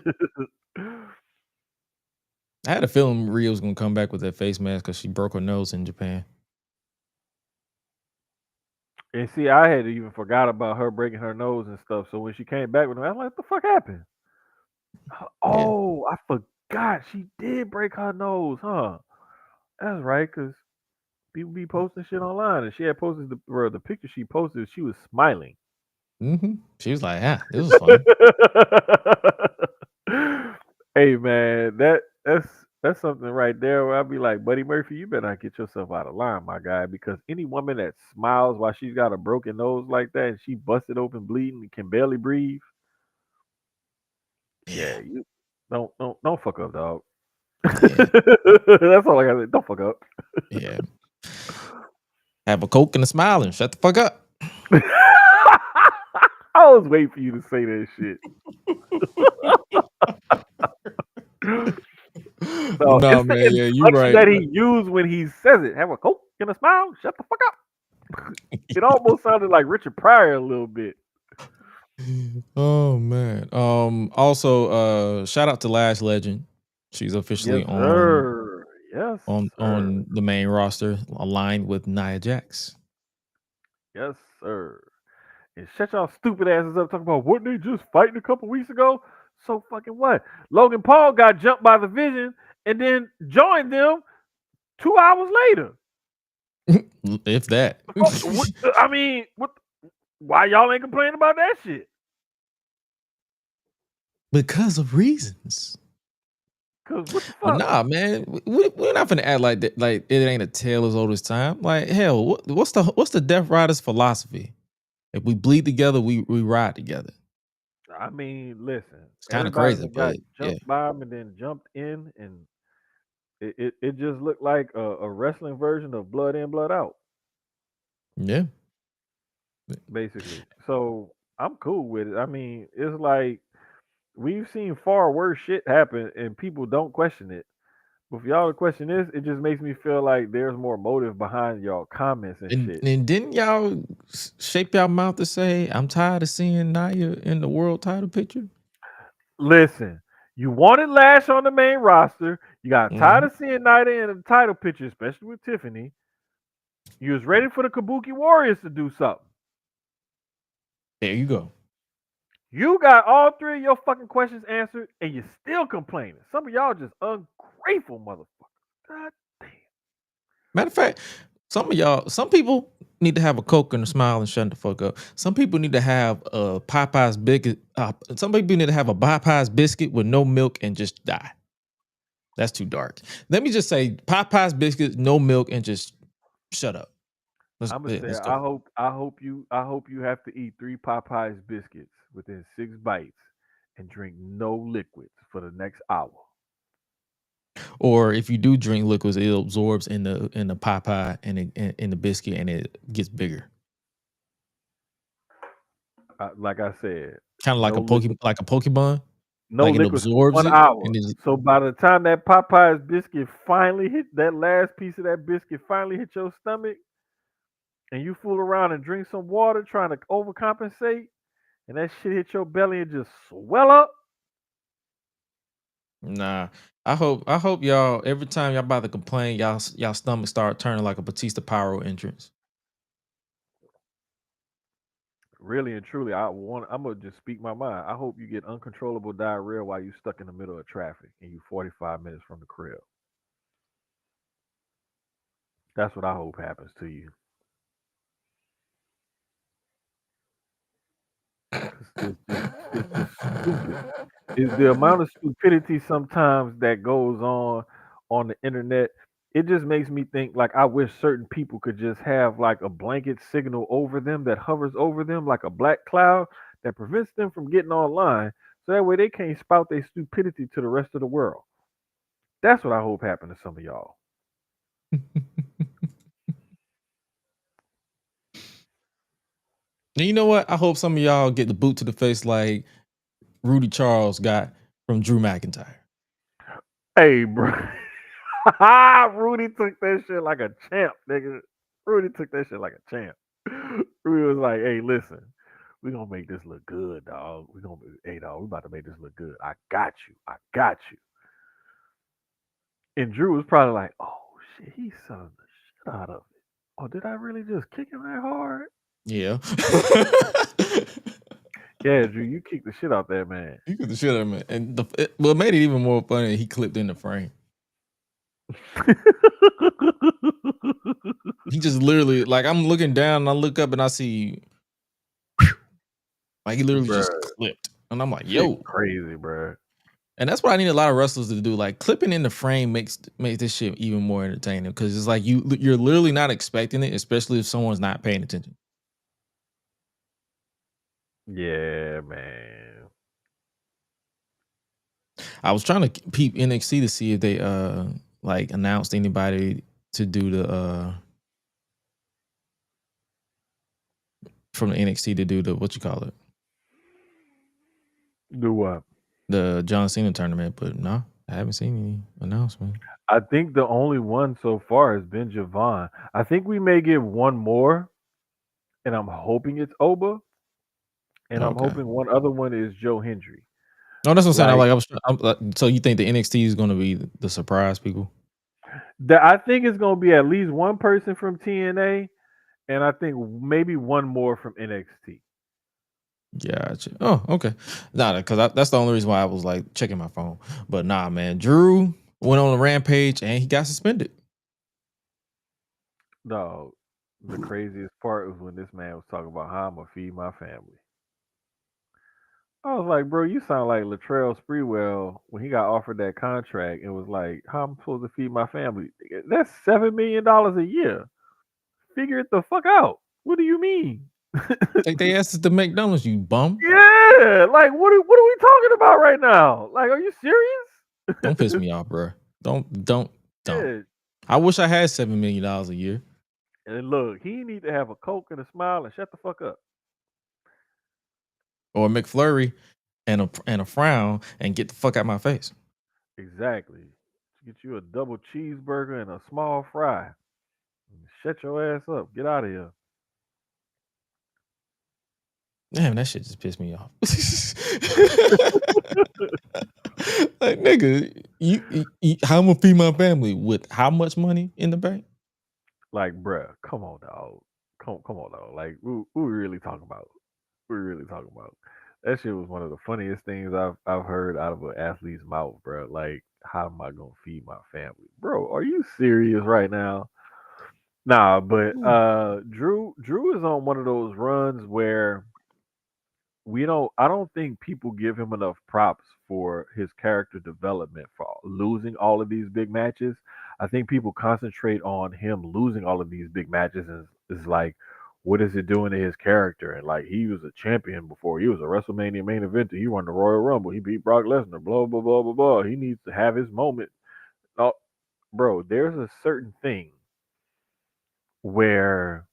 I had a feeling Rhea was gonna come back with that face mask because she broke her nose in Japan. and see, I had even forgot about her breaking her nose and stuff. So when she came back with them, I'm like, what the fuck happened? Yeah, Oh, I forgot she did break her nose, huh? That's right, cause people be posting shit online, and she had posted the picture she posted. She was smiling. She was like, "Ah, this was fun." Hey man, that's something right there where I'd be like, Buddy Murphy, you better not get yourself out of line, my guy, because any woman that smiles while she's got a broken nose like that and she busted open bleeding and can barely breathe, yeah, Yeah, you don't fuck up, dog. yeah, That's all I gotta say. Don't fuck up. yeah. Have a Coke and a smile and shut the fuck up. I was waiting for you to say that shit. But No, no, it's the man, yeah, you inflection right. that he used when he says it. Have a coke and a smile. Shut the fuck up. It almost sounded like Richard Pryor a little bit. Oh man. Also, shout out to Lash Legend. She's Yes, officially on sir. Yes, on sir. on the main roster, aligned with Nia Jax. Yes, sir. And shut y'all stupid asses up talking about what they just fighting a couple weeks ago. So fucking what? Logan Paul got jumped by the Vision and then joined them 2 hours later. If that. I mean, what? Why y'all ain't complaining about that shit? Because of reasons. Cause what the But fuck? nah, man, we're not gonna act like that. Like it ain't a tale as old as time. Like hell, what's the Death Riders philosophy? If we bleed together, we ride together. I mean, listen, It's kind of everybody crazy, that got but yeah, jumped by him and then jumped in, and it just looked like a wrestling version of Blood In, Blood Out, yeah. basically. So I'm cool with it. I mean, it's like we've seen far worse shit happen, and people don't question it. But for y'all to question this, it just makes me feel like there's more motive behind y'all comments and shit. And didn't y'all shape y'all mouth to say, "I'm tired of seeing Naya in the world title picture"? Listen, you wanted Lash on the main roster. You got tired Mhm. of seeing Nida in the title picture, especially with Tiffany. You was ready for the Kabuki Warriors to do something. There you go. You got all three of your fucking questions answered, and you're still complaining. Some of y'all just ungrateful motherfuckers. God damn. Matter of fact, some people need to have a Coke and a smile and shut the fuck up. Some people need to have a Popeye's biscuit. Some people need to have a Popeye's biscuit with no milk and just die. That's too dark. Let me just say Popeye's biscuit, no milk, and just shut up. I'm gonna say Let's go. I hope you have to eat 3 Popeyes biscuits within 6 bites and drink no liquids for the next hour. Or if you do drink liquids, it absorbs in the Popeye and in the biscuit, and it gets bigger. Like I said, Kind of like no a liquid, Pokemon. no Like it liquid for absorbs 1 it hour. and it So by the time that Popeye's biscuit finally hit that last piece of that biscuit finally hit your stomach, and you fool around and drink some water trying to overcompensate, and that shit hit your belly and just swell up. nah. I hope y'all every time y'all about to complain, y'all stomach start turning like a Batista Pyro entrance. Really and truly, I'm gonna just speak my mind. I hope you get uncontrollable diarrhea while you stuck in the middle of traffic and you 45 minutes from the crib. That's what I hope happens to you. 'Cause it's just stupid. The amount of stupidity sometimes that goes on the internet. It just makes me think like I wish certain people could just have like a blanket signal over them that hovers over them like a black cloud that prevents them from getting online, so that way they can't spout their stupidity to the rest of the world. That's what I hope happened to some of y'all. And you know what? I hope some of y'all get the boot to the face like Rudy Charles got from Drew McIntyre. Hey, bro. Rudy took that shit like a champ, nigga. Rudy took that shit like a champ. Rudy was like, "Hey, listen, we gonna make this look good, dog. Hey, dog, we about to make this look good. I got you. I got you." And Drew was probably like, "Oh shit, he's selling the shit out of it. Oh, did I really just kick him that hard?" Yeah. Yeah, Drew, you kicked the shit out that man. You get the shit out of him. And what made it even more funny, he clipped in the frame. He just literally, like, I'm looking down and I look up and I see, like, he literally just Bruh, clipped. And I'm like, shit yo. crazy, bruh. And that's what I need a lot of wrestlers to do. Like, clipping in the frame makes this shit even more entertaining because it's like you're literally not expecting it, especially if someone's not paying attention. Yeah, man. I was trying to peep NXT to see if they like announced anybody to do the from the NXT to do the what you call it, Do what? the John Cena tournament, but no, I haven't seen any announcement. I think the only one so far has been Javon. I think we may get one more, and I'm hoping it's Oba, and I'm Okay. hoping one other one is Joe Hendry. No, that's what I'm saying. Like I'm like, so you think the NXT is going to be the surprise people? that, I think it's gonna be at least one person from TNA, and I think maybe one more from NXT. Gotcha. Oh, okay. Nah, because that's the only reason why I was like checking my phone. But nah, man, Drew went on a rampage and he got suspended. No, the craziest part was when this man was talking about how I'm gonna feed my family. I was like, bro, you sound like Latrell Sprewell when he got offered that contract and was like, how am I supposed to feed my family? That's $7 million a year. Figure it the fuck out. What do you mean? Take their asses to McDonald's, you bum. Yeah, like what are we talking about right now? Like, are you Don't piss serious? me off, bro. Don't. Yeah. I wish I had $7 million a year. And look, he need to have a coke and a smile and shut the fuck up. Or a McFlurry and a frown and get the fuck out my face. Exactly. Get you a double cheeseburger and a small fry. Shut your ass up. Get out of here. Damn, that shit just pissed me off. Like, nigga, you how I'm gonna feed my family with how much money in the bank? Like, bruh, come on, dog. Come on, dog. Like, who we really talking about? Who we really talking about? That shit was one of the funniest things I've heard out of an athlete's mouth, bro. Like, how am I gonna feed my family, bro? Are you serious right now? Nah, but Drew is on one of those runs where we don't I don't think people give him enough props for his character development for losing all of these big matches. I think people concentrate on him losing all of these big matches and is like, what is it doing to his character? And like he was a champion before. He was a WrestleMania main eventer. He won the Royal Rumble. He beat Brock Lesnar. Blah blah blah blah blah. He needs to have his moment. Oh, bro, there's a certain thing where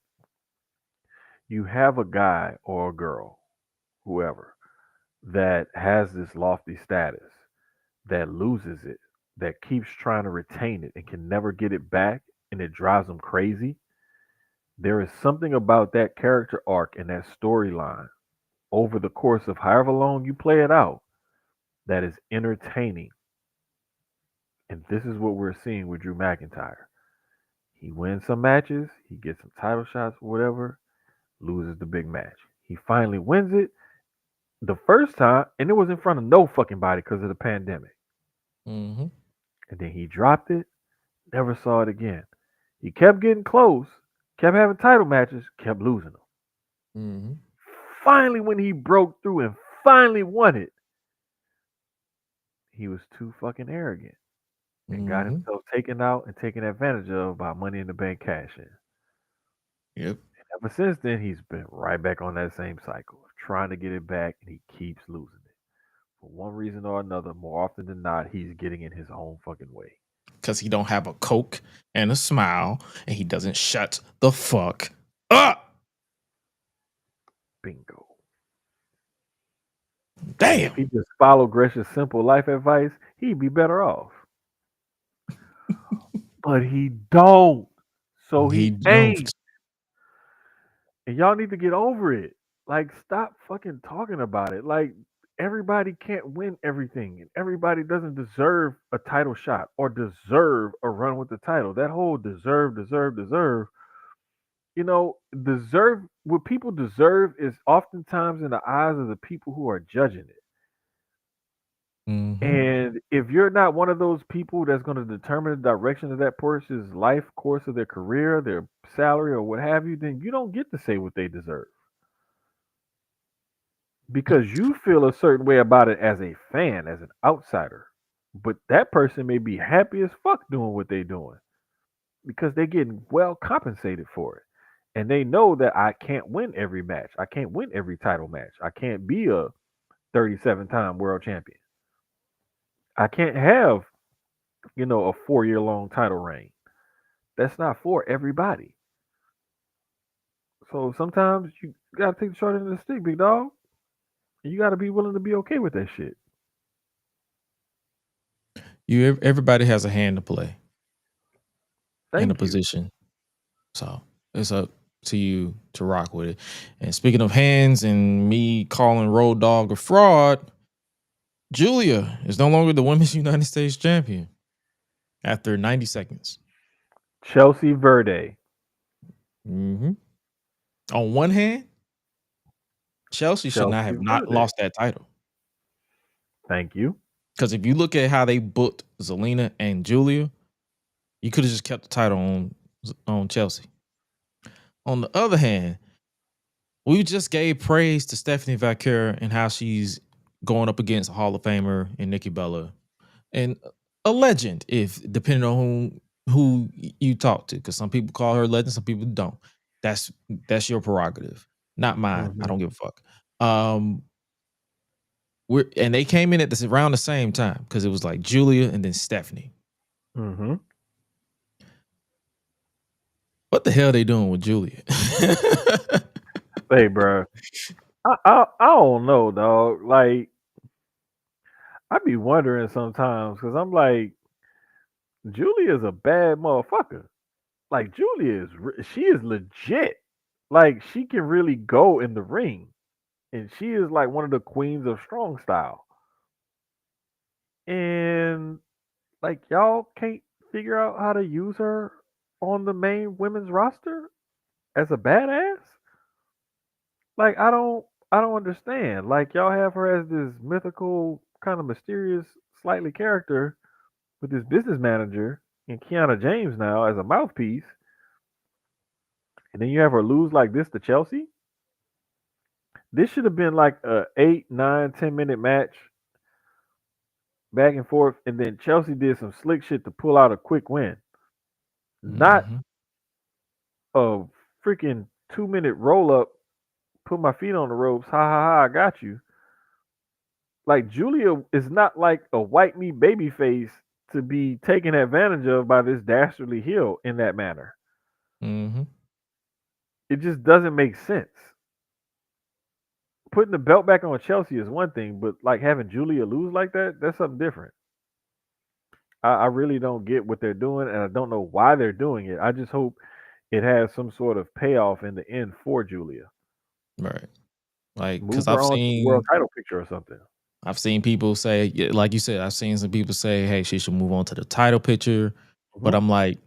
you have a guy or a girl whoever, that has this lofty status, that loses it, that keeps trying to retain it and can never get it back, and it drives them crazy. There is something about that character arc and that storyline over the course of however long you play it out that is entertaining. And this is what we're seeing with Drew McIntyre. He wins some matches, he gets some title shots, whatever, loses the big match. He finally wins it the first time, and it was in front of no fucking body because of the pandemic. Mm-hmm. And then he dropped it, never saw it again. He kept getting close, kept having title matches, kept losing them. Mm-hmm. Finally, when he broke through and finally won it, he was too fucking arrogant and got Mm-hmm. himself taken out and taken advantage of by Money in the Bank cash in. Yep. Ever since then, he's been right back on that same cycle of trying to get it back, and he keeps losing it. For one reason or another, more often than not, he's getting in his own fucking way. Because he don't have a Coke and a smile, and he doesn't shut the fuck up. Bingo. Damn. If he just followed Gresh's simple life advice, he'd be better off. But he don't. So he ain't. don't. And y'all need to get over it. Like, stop fucking talking about it. Like, everybody can't win everything, and everybody doesn't deserve a title shot or deserve a run with the title. That whole deserve. Deserve, what people deserve is oftentimes in the eyes of the people who are judging it. Mm-hmm. And if you're not one of those people that's going to determine the direction of that person's life course of their career, their salary, or what have you, then you don't get to say what they deserve. Because you feel a certain way about it as a fan, as an outsider. But that person may be happy as fuck doing what they're doing because they're getting well compensated for it. And they know that I can't win every match. I can't win every title match. I can't be a 37-time world champion. I can't have, a 4-year long title reign. That's not for everybody. So sometimes you gotta take the short end of the stick, big dog. And you gotta be willing to be okay with that shit. Everybody has a hand to play and a Thank you. position. So it's up to you to rock with it. And speaking of hands and me calling Road Dogg a fraud, Julia is no longer the Women's United States Champion after 90 seconds. Chelsea Verde. Mm-hmm. On one hand, Chelsea should not have not Verde. lost that title. Thank you. Because if you look at how they booked Zelina and Julia, you could have just kept the title on Chelsea. On the other hand, we just gave praise to Stephanie Vaquer and how she's going up against a Hall of Famer and Nikki Bella and a legend, if depending on who you talk to, because some people call her a legend, some people don't. That's your prerogative, not mine. I don't give a fuck. And they came in at around the same time because it was like Julia and then Stephanie. Mm-hmm. What the hell are they doing with Julia? Hey, bro. I don't know, dog. Like, I be wondering sometimes because I'm like, Julia is a bad motherfucker. Like, Julia she is legit. Like, she can really go in the ring, and she is like one of the queens of strong style. And like, y'all can't figure out how to use her on the main women's roster as a badass. Like, I don't understand. Like, y'all have her as this mythical, kind of mysterious, slightly character with this business manager and Kiana James now as a mouthpiece, and then you have her lose like this to Chelsea. This should have been like a 8, 9, 10 minute match, back and forth, and then Chelsea did some slick shit to pull out a quick win. Not a freaking 2-minute roll up, put my feet on the ropes, ha ha ha, I got you. Like, Julia is not like a white meat baby face to be taken advantage of by this dastardly heel in that manner. Mm-hmm. It just doesn't make sense. putting the belt back on Chelsea is one thing, but like having Julia lose like that's something different. I really don't get what they're doing, and I don't know why they're doing it. I just hope it has some sort of payoff in the end for Julia. Right. Like, because Move her on to the world title picture or something. I've seen people say, like you said, I've seen some people say, hey, she should move on to the title picture. But I'm like,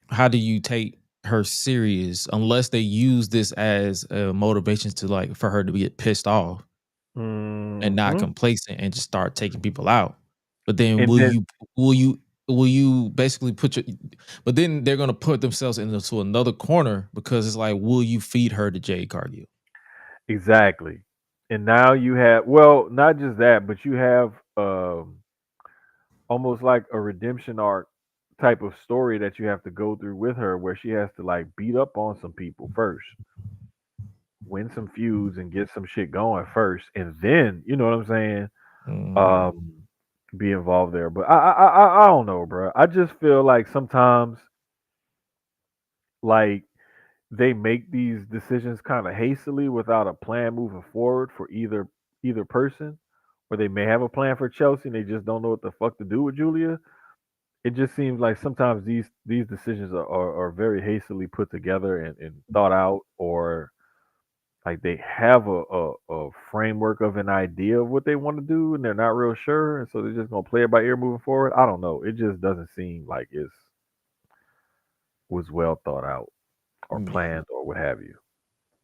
how do you take her serious unless they use this as a motivation to like for her to get pissed off and not complacent and just start taking people out? But then And then will you basically put your, but then they're gonna put themselves into another corner because it's like, will you feed her to Jade Cargill? exactly. And now you have, well, not just that, but you have almost like a redemption arc type of story that you have to go through with her where she has to like beat up on some people first, win some feuds and get some shit going first, and then, you know what I'm saying, um be involved there. But I don't know, bro. I just feel like sometimes like they make these decisions kind of hastily without a plan moving forward for either person, or they may have a plan for Chelsea and they just don't know what the fuck to do with Julia. It just seems like sometimes these decisions are very hastily put together and thought out, or like they have a framework of an idea of what they want to do and they're not real sure, and so they're just gonna play it by ear moving forward. I don't know. It just doesn't seem like it was well thought out or Yeah. planned or what have you.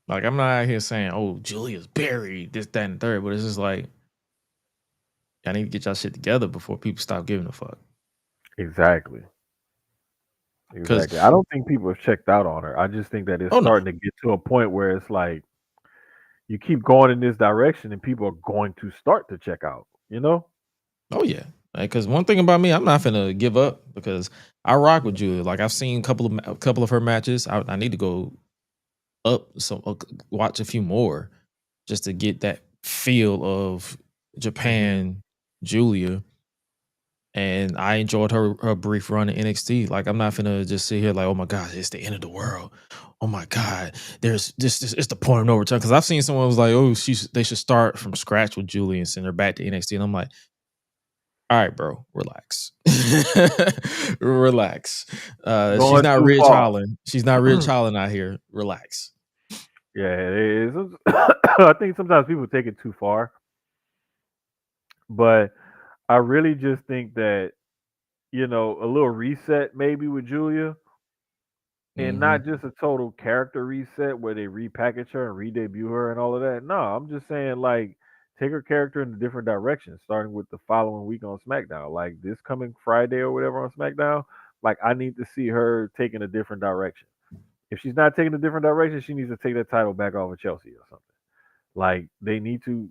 Like, I'm not out here saying, oh, Julia's buried, this, that, and third, but it's just like, y'all need to get y'all shit together before people stop giving a fuck. Exactly. Exactly. I don't think people have checked out on her. I just think that it's starting to get to a point where it's like you keep going in this direction and people are going to start to check out, you know? Oh, yeah. Because one thing about me, I'm not finna give up because I rock with Julia. Like, I've seen a couple of her matches. I need to go up, so watch a few more just to get that feel of Japan Julia. And I enjoyed her brief run in NXT. Like, I'm not finna just sit here like, oh my God, it's the end of the world. Oh my God, there's this it's the point of no return. Because I've seen someone was like, oh, they should start from scratch with Julie and send her back to NXT. And I'm like, all right, bro, relax. Relax. She's not Ridge Holland. She's not Ridge Holland out here. Relax. Yeah, it is. I think sometimes people take it too far. But I really just think that, you know, a little reset maybe with Julia, and not just a total character reset where they repackage her and re-debut her and all of that. No, I'm just saying like take her character in a different direction, starting with the following week on SmackDown, like this coming Friday or whatever on SmackDown. Like I need to see her taking a different direction. If she's not taking a different direction, she needs to take that title back off of Chelsea or something. Like they need to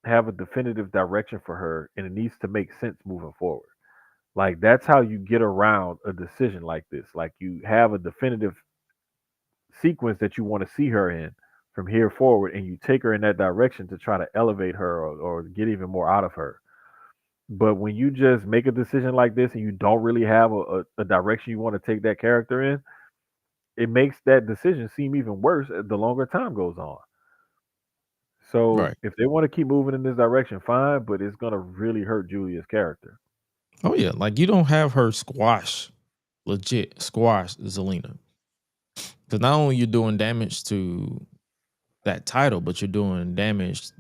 have a definitive direction for her, and it needs to make sense moving forward. Like that's how you get around a decision like this. Like you have a definitive sequence that you want to see her in from here forward, and you take her in that direction to try to elevate her or get even more out of her. But when you just make a decision like this and you don't really have a direction you want to take that character in, it makes that decision seem even worse the longer time goes on. So if they want to keep moving in this direction, fine, but it's gonna really hurt Julia's character. Oh yeah, like you don't have her legit squash Zelina. Because not only you're doing damage to that title, but you're doing damage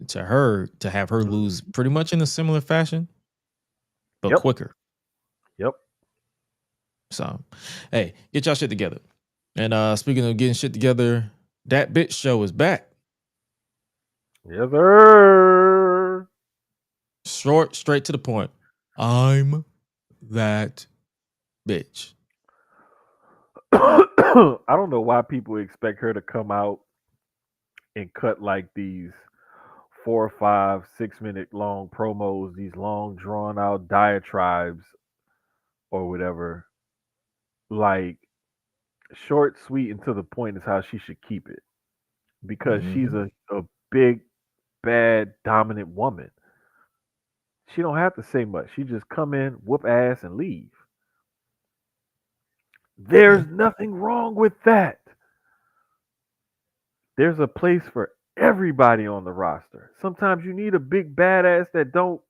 to her to have her lose pretty much in a similar fashion, but quicker. Yep. So, hey, get y'all shit together. And speaking of getting shit together, that bitch show is back. Yes, sir. Short, straight to the point. I'm that bitch. I don't know why people expect her to come out and cut like these 4, 5, 6 minute long promos, these long drawn out diatribes or whatever. Like short, sweet, and to the point is how she should keep it. Because she's a big, bad, dominant woman. She don't have to say much. She just come in, whoop ass, and leave. There's nothing wrong with that. There's a place for everybody on the roster. Sometimes you need a big badass that don't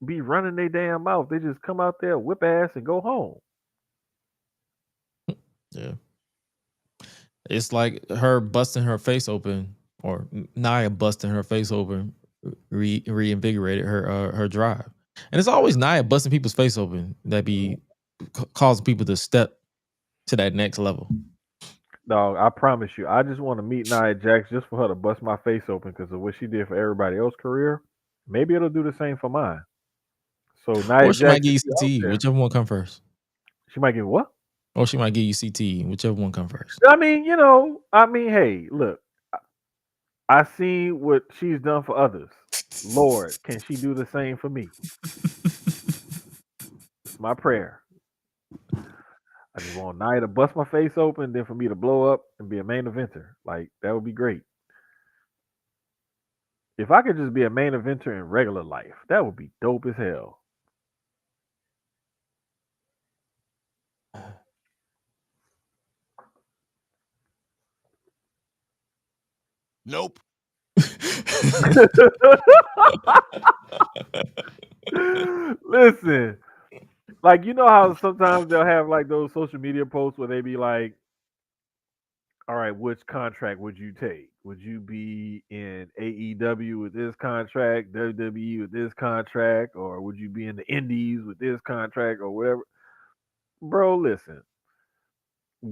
be running their damn mouth. They just come out there, whip ass, and go home. Yeah. It's like her busting her face open, or Nia busting her face open, reinvigorated her drive. And it's always Nia busting people's face open that be causing people to step to that next level. Dog, I promise you, I just want to meet Nia Jax just for her to bust my face open because of what she did for everybody else's career. Maybe it'll do the same for mine. So Nia Or she might Jax, give if you you out CTE, there, whichever one come first. she might get what? Or she might give you CTE, whichever one come first. Hey, look, I seen what she's done for others. Lord, can she do the same for me? It's my prayer. I just want Nia to bust my face open, then for me to blow up and be a main eventer. Like that would be great. If I could just be a main eventer in regular life, that would be dope as hell. Nope. Listen, like you know how sometimes they'll have like those social media posts where they be like, "All right, which contract would you take? Would you be in AEW with this contract, WWE with this contract, or would you be in the Indies with this contract, or whatever?" Bro, listen,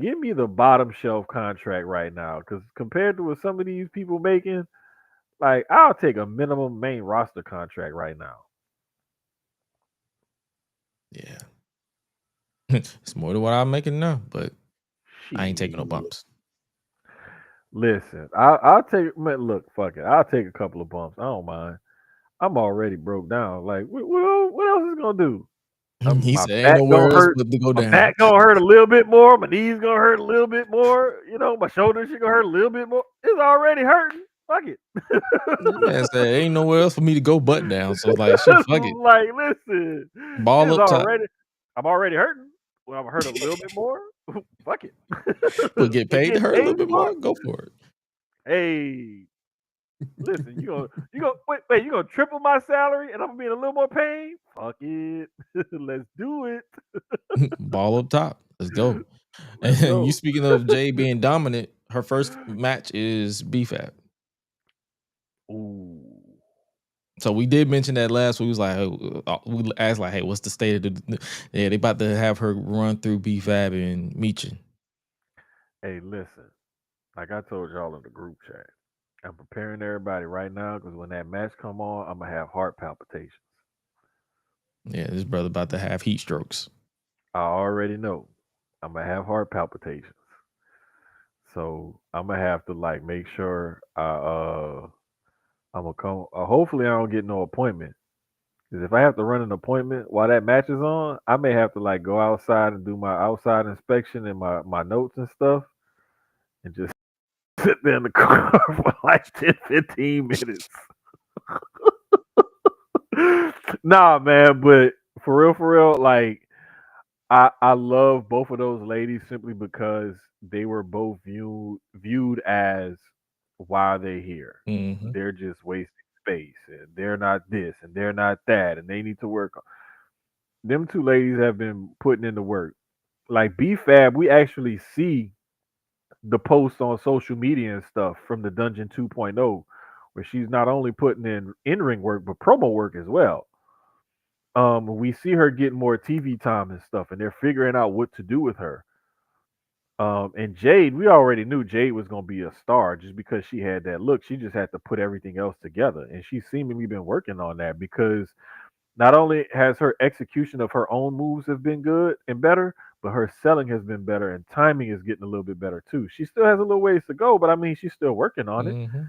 give me the bottom shelf contract right now, because compared to what some of these people making, like I'll take a minimum main roster contract right now. Yeah. It's more than what I'm making now, but I ain't taking no Shit. bumps. Listen, I'll take. Man, look, fuck it. I'll take a couple of bumps. I don't mind. I'm already broke down. Like, what else is it gonna do? He My said ain't back nowhere gonna else hurt. but to go My down. back gonna hurt a little bit more. My knees gonna hurt a little bit more. You know, my shoulders should gonna hurt a little bit more. It's already hurting. Fuck it. Man said ain't nowhere else for me to go but down. So it's like shit, fuck it. Like, listen, Ball it's up top. already. I'm already hurting. Well, I'm gonna hurt a little bit more. Fuck it. But get And paid to get hurt a paid little bit more. more, go for it. Hey, listen, you gonna wait, you gonna triple my salary and I'm gonna be in a little more pain? Fuck it. Let's do it. Ball up top. Let's go. Let's And you go. speaking of Jay being dominant, her first match is BFAB. Ooh. So we did mention that last week. We was like, we asked like, hey, what's the state of the? Yeah, they about to have her run through BFAB and Meechin. Hey, listen. Like I told y'all in the group chat, I'm preparing everybody right now because when that match come on, I'm gonna have heart palpitations. Yeah, this brother about to have heat strokes. I already know. I'm gonna have heart palpitations. So I'm gonna have to like make sure I'm gonna come. Hopefully, I don't get no appointment. Because if I have to run an appointment while that match is on, I may have to like go outside and do my outside inspection and my notes and stuff, and just sit there in the car for like 10, 15 minutes. Nah, man, but for real, like I love both of those ladies simply because they were both viewed as why are they here? Mm-hmm. They're just wasting space and they're not this and they're not that and they need to work. Them two ladies have been putting in the work. Like BFAB, we actually see the posts on social media and stuff from the Dungeon 2.0, where she's not only putting in ring work but promo work as well. We see her getting more TV time and stuff, and they're figuring out what to do with her. And Jade, we already knew Jade was going to be a star just because she had that look. She just had to put everything else together, and she's seemingly been working on that because not only has her execution of her own moves have been good and better, but her selling has been better and timing is getting a little bit better too. She still has a little ways to go, but I mean, she's still working on it. Mm-hmm.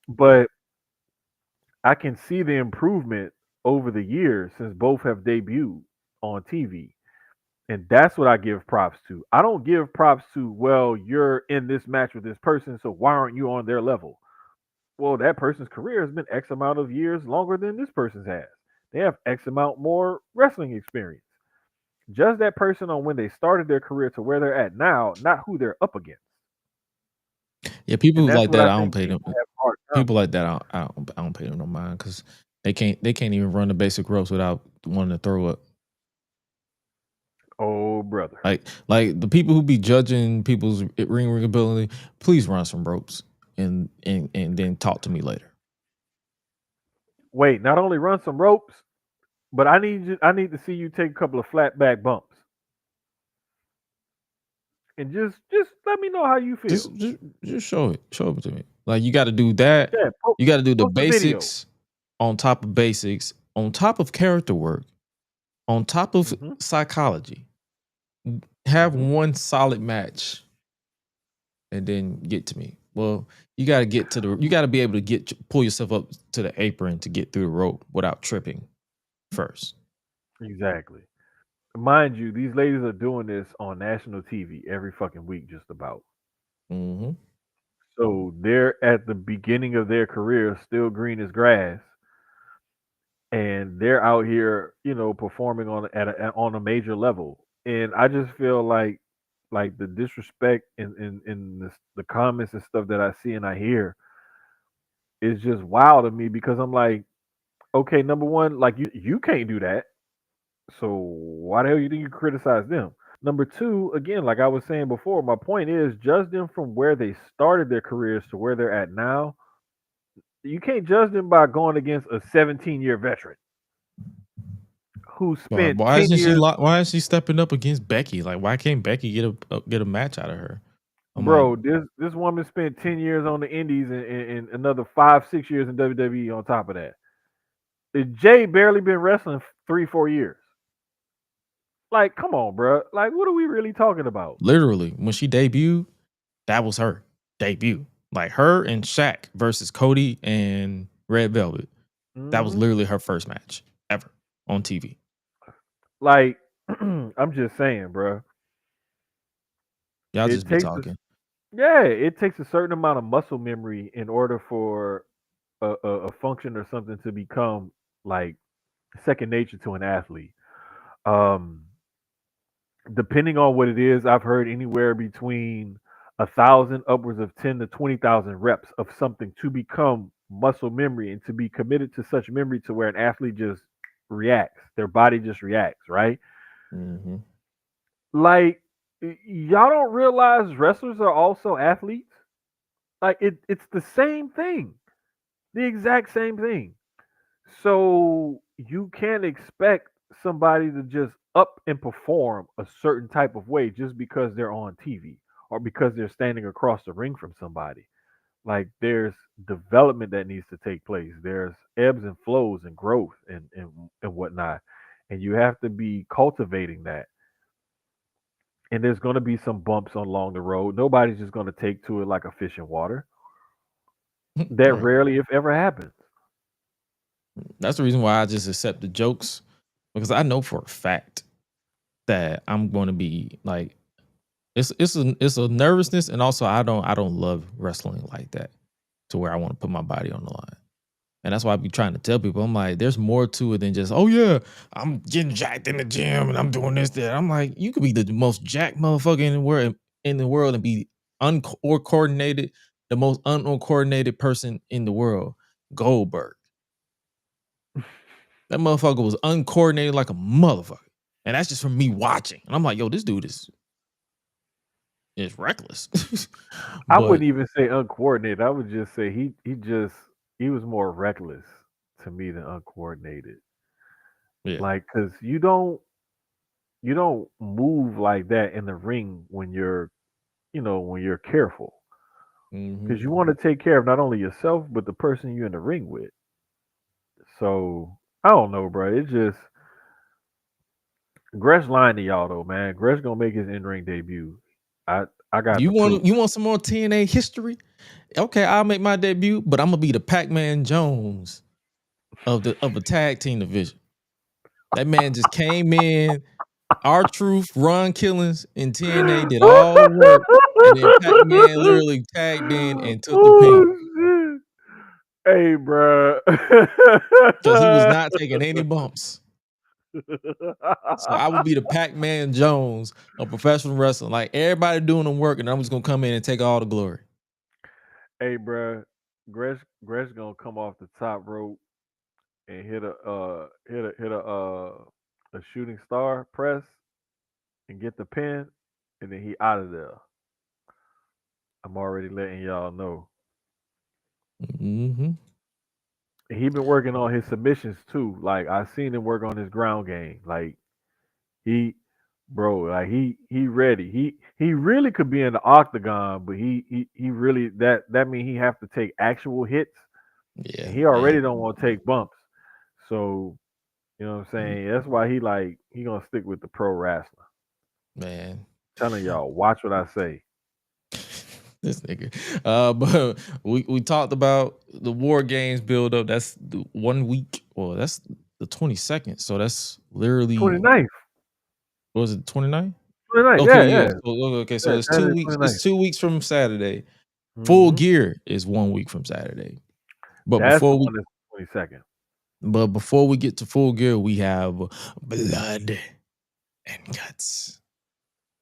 But I can see the improvement over the years since both have debuted on TV. And that's what I give props to. I don't give props to, well, you're in this match with this person, so why aren't you on their level? Well, that person's career has been X amount of years longer than this person's has. They have X amount more wrestling experience. Judge that person on when they started their career to where they're at now, not who they're up against. Yeah, people and that's like what that, I I don't think pay them. people have a hard time People with. like that, I don't pay them no mind because they can't even run the basic ropes without wanting to throw up. Oh, brother. Like the people who be judging people's ring ability, please run some ropes and then talk to me later. Wait, not only run some ropes, but I need to see you take a couple of flat back bumps. And just let me know how you feel. Just show it to me. Like you got to do that. Yeah, You got to do the post the video. basics on top of basics, on top of character work, on top of Mhm. psychology. Have Mhm. one solid match, and then get to me. Well, you got to get to the. You got to be able to pull yourself up to the apron to get through the rope without tripping first. Exactly. Mind you, these ladies are doing this on national TV every fucking week, just about. Mm-hmm. So they're at the beginning of their career, still green as grass, and they're out here, performing on a major level. And I just feel like the disrespect in the comments and stuff that I see and I hear is just wild to me because I'm like, okay, number one, like you can't do that. So why the hell you think you criticize them? Number two, again, like I was saying before, my point is judge them from where they started their careers to where they're at now. You can't judge them by going against a 17-year veteran who But spent 10 years. why is she stepping up against Becky? Like, why can't Becky get a match out of her? I'm like, Bro, this woman spent 10 years on the Indies and another 5-6 years in WWE on top of that. Jay barely been wrestling 3-4 years. Like, come on, bro. Like, what are we really talking about? literally, when she debuted, that was her debut. Like her and Shaq versus Cody and Red Velvet. That was Hmm. literally her first match ever on TV. Like, I'm just saying, bro. Y'all It just be takes a talking. Yeah, it takes a certain amount of muscle memory in order for a function or something to become like second nature to an athlete. Um, Depending on what it is, I've heard anywhere between 1,000 upwards of 10 to 20,000 reps of something to become muscle memory and to be committed to such memory to where an athlete just reacts, their body just reacts, right? Mm-hmm. Like y'all don't realize wrestlers are also athletes. Like it's the same thing, the exact same thing. So you can't expect somebody to just up and perform a certain type of way just because they're on TV or because they're standing across the ring from somebody. Like there's development that needs to take place. There's ebbs and flows and growth and whatnot. And you have to be cultivating that. And there's going to be some bumps along the road. Nobody's just going to take to it like a fish in water. That Right. rarely, if ever, happens. That's the reason why I just accept the jokes because I know for a fact that I'm going to be like it's a nervousness and also I don't love wrestling like that to where I want to put my body on the line. And that's why I be trying to tell people, I'm like, there's more to it than just, oh yeah, I'm getting jacked in the gym and I'm doing this, that. I'm like, you could be the most jacked motherfucker in the world and be uncoordinated, the most uncoordinated person in the world. Goldberg. That motherfucker was uncoordinated like a motherfucker. And that's just from me watching. And I'm like, yo, this dude is reckless. I But wouldn't even say uncoordinated. I would just say he was more reckless to me than uncoordinated. yeah. Like, cause you don't move like that in the ring when you're careful. Mm-hmm. Cause you want to take care of not only yourself but the person you're in the ring with. So I don't know, bro. It's just Gresh lying to y'all though, man. Gresh gonna make his in ring debut. I I got the proof. You want some more TNA history? Okay, I'll make my debut, but I'm gonna be the Pac-Man Jones of a tag team division. That man just came in, R-Truth, Ron Killings, and TNA did all the work, and then Pac-Man literally tagged in and took the pin Oh shit! Hey, bro. because he was not taking any bumps. So I would be the Pac-Man Jones of professional wrestling. Like everybody doing the work, and I'm just gonna come in and take all the glory. Hey, bruh, Gresh gonna come off the top rope and hit a shooting star press and get the pin, and then he out of there. I'm already letting y'all know. Mm-hmm. And he been working on his submissions too. Like I seen him work on his ground game. Like he, bro, like he ready. He really could be in the octagon, but he really that mean he have to take actual hits, Yeah, and he already don't want to take bumps. So you know what I'm saying. That's why he gonna stick with the pro wrestling. man. Telling y'all, watch what I say. This nigga. But we talked about the War Games build up. That's the 1 week. Well, that's the 22nd. So that's literally 29th. what was it 29th? 29th. Okay, Yeah, yeah. yeah, So yeah. it's 2 Saturday weeks. 29th. It's 2 weeks from Saturday. Full Mm-hmm. Gear is 1 week from Saturday. But That's the before we one that's 22nd. before we get to Full Gear, we have Blood and Guts Yes,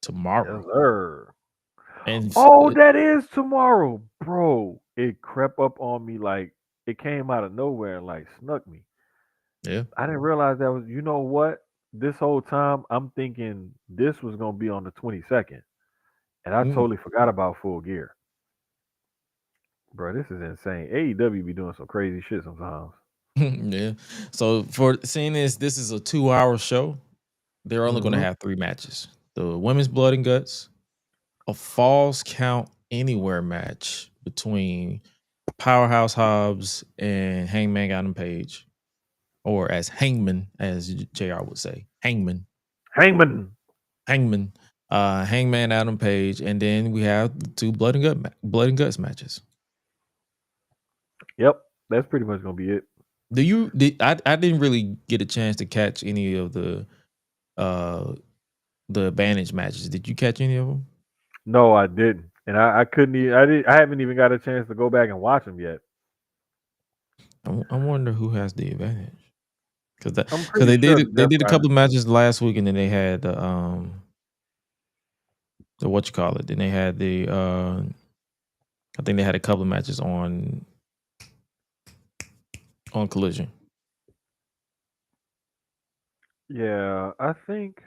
tomorrow. sir. And Oh, that is tomorrow, bro. It crept up on me like it came out of nowhere and like snuck me. yeah. I didn't realize that was. You know what? This whole time I'm thinking this was gonna be on the 22nd, and I Mm. totally forgot about Full Gear, bro. This is insane. AEW be doing some crazy shit sometimes. Yeah. So for seeing this is a 2-hour show. They're only going to Hmm. have 3 matches. The women's Blood and Guts, a Falls Count Anywhere match between Powerhouse Hobbs and Hangman Adam Page, or as Hangman, as JR would say, Hangman, Hangman. Hangman, Hangman Adam Page, and then we have the 2 Blood and Guts matches. Yep, that's pretty much gonna be it. I didn't really get a chance to catch any of uh the Advantage matches. Did you catch any of them? No, I didn't, and I couldn't. I haven't even got a chance to go back and watch them yet. I wonder who has the advantage because I'm because pretty sure the they Death did a couple Riders of do. matches last week and then they had the what you call it. Then they had the I think they had a couple of matches on Collision. Yeah, I think.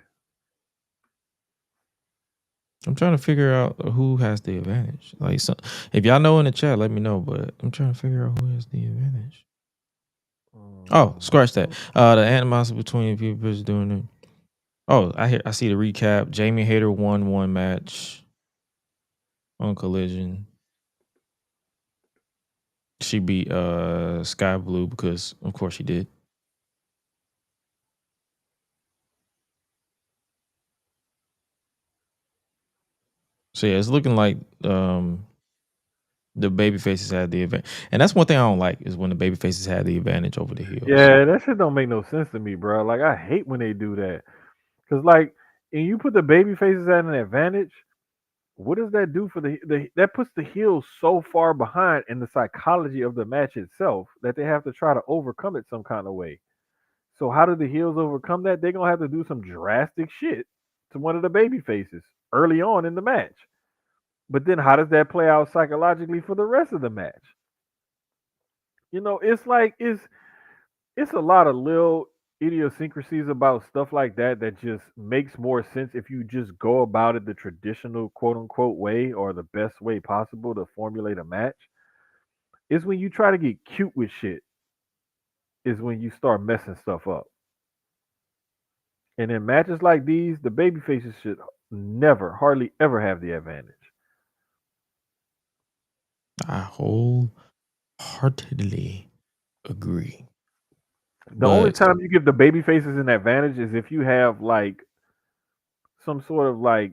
I'm trying to figure out who has the advantage. Like, so, if y'all know in the chat, let me know. But I'm trying to figure out who has the advantage. Oh, scratch that. The animosity between people is doing it. Oh, I see the recap. Jamie Hayter won one match on Collision. She beat Sky Blue because of course she did. So yeah, it's looking like the baby faces had the advantage. And that's one thing I don't like is when the baby faces had the advantage over the heels. Yeah, that shit don't make no sense to me, bro. Like I hate when they do that. Cause like, and you put the baby faces at an advantage. What does that do for the that puts the heels so far behind in the psychology of the match itself that they have to try to overcome it some kind of way. So how do the heels overcome that? They're gonna have to do some drastic shit to one of the baby faces early on in the match. But then how does that play out psychologically for the rest of the match? You know, it's like it's a lot of little idiosyncrasies about stuff like that that just makes more sense if you just go about it the traditional quote unquote way or the best way possible to formulate a match. Is when you try to get cute with shit, is when you start messing stuff up. And in matches like these, the baby faces should never, hardly ever have the advantage. I wholeheartedly agree. The only But time you give the baby faces an advantage is if you have like some sort of like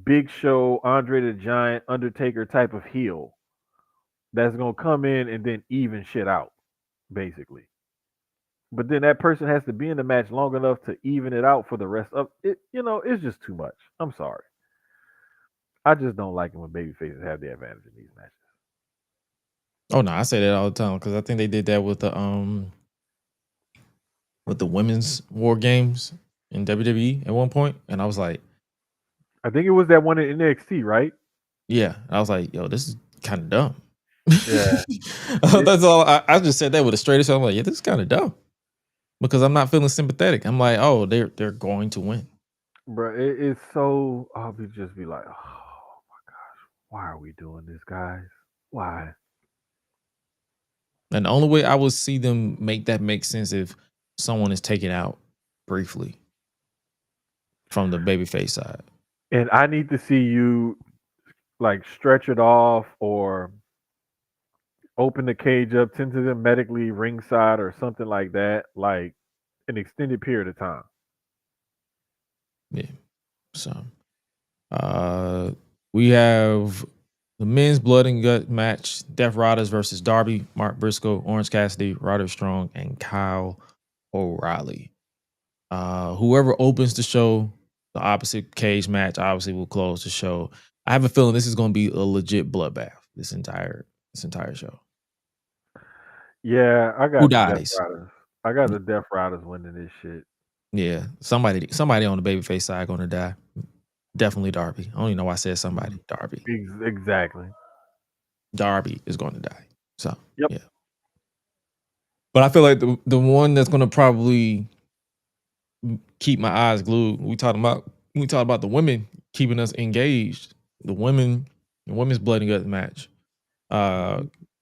Big Show, Andre the Giant, Undertaker type of heel that's gonna come in and then even shit out, basically. But then that person has to be in the match long enough to even it out for the rest of it. You know, it's just too much. I'm sorry. I just don't like it when baby faces have the advantage in these matches. oh no, I say that all the time because I think they did that with the women's war games in WWE at one point, and I was like, I think it was that one in NXT, right? yeah, I was like, yo, this is kind of dumb. Yeah. That's all. I just said that with a straight face. I'm like, yeah, this is kind of dumb because I'm not feeling sympathetic. I'm like, oh, they're going to win. Bro, it's so I'll just be like, oh my gosh, why are we doing this, guys? Why? And the only way I would see them make that make sense if someone is taken out briefly from the babyface side. And I need to see you like stretch it off or open the cage up, tend to them medically ringside or something like that, like an extended period of time. Yeah. So we have the men's blood and gut match: Death Riders versus Darby, Mark Briscoe, Orange Cassidy, Roderick Strong, and Kyle O'Reilly. Whoever opens the show, the opposite cage match obviously will close the show. I have a feeling this is going to be a legit bloodbath. This entire show. Yeah, I got Who the Death dies? Riders. I got the Death Riders winning this shit. Yeah, somebody on the babyface side going to die. Definitely Darby. I don't even know why I said somebody. Darby. Exactly. Darby is going to die. So Yep. yeah. But I feel like the one that's going to probably keep my eyes glued. We talked about the women keeping us engaged. The women's blood and guts match.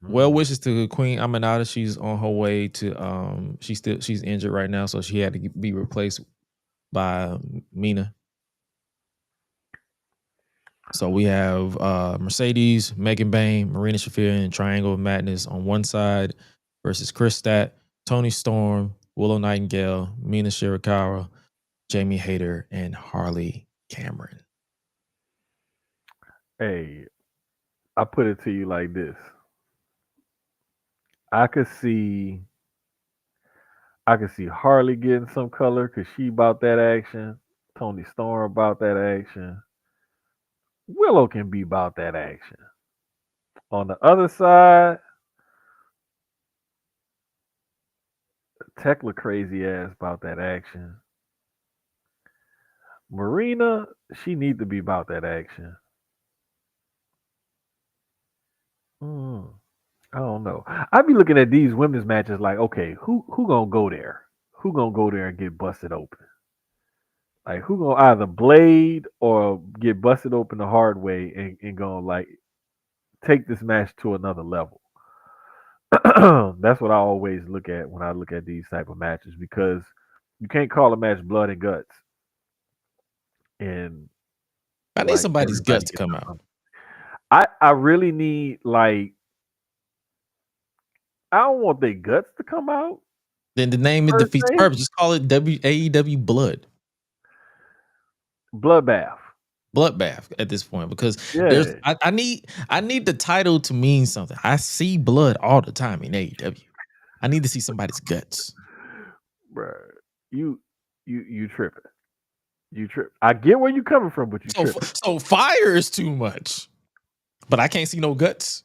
Well wishes to Queen Aminata. She's on her way to she's injured right now, so she had to be replaced by Mina. So we have Mercedes, Megan Bain, Marina Shafir, and Triangle of Madness on one side versus Chris Stat, Tony Storm, Willow Nightingale, Mina Shirakawa, Jamie Hayter, and Harley Cameron. Hey, I put it to you like this. I could see Harley getting some color because she about that action. Tony Storm about that action. Willow can be about that action. On the other side, Tekla crazy ass about that action. Marina, she need to be about that action. I don't know. I be looking at these women's matches like, okay, who gonna go there? Who gonna go there and get busted open? Like who gonna either blade or get busted open the hard way and gonna like take this match to another level. That's what I always look at when I look at these type of matches because you can't call a match blood and guts. And I need like somebody's everybody guts to gets come something. out. I really need like I don't want their guts to come out. Then the name it Per defeats se. purpose. Just call it AEW Blood. Bloodbath. Bloodbath at this point because Yeah. I need the title to mean something. I see blood all the time in AEW. I need to see somebody's guts. Bruh, you tripping. You trip. I get where you coming from, but you tripping. So fire is too much, but I can't see no guts.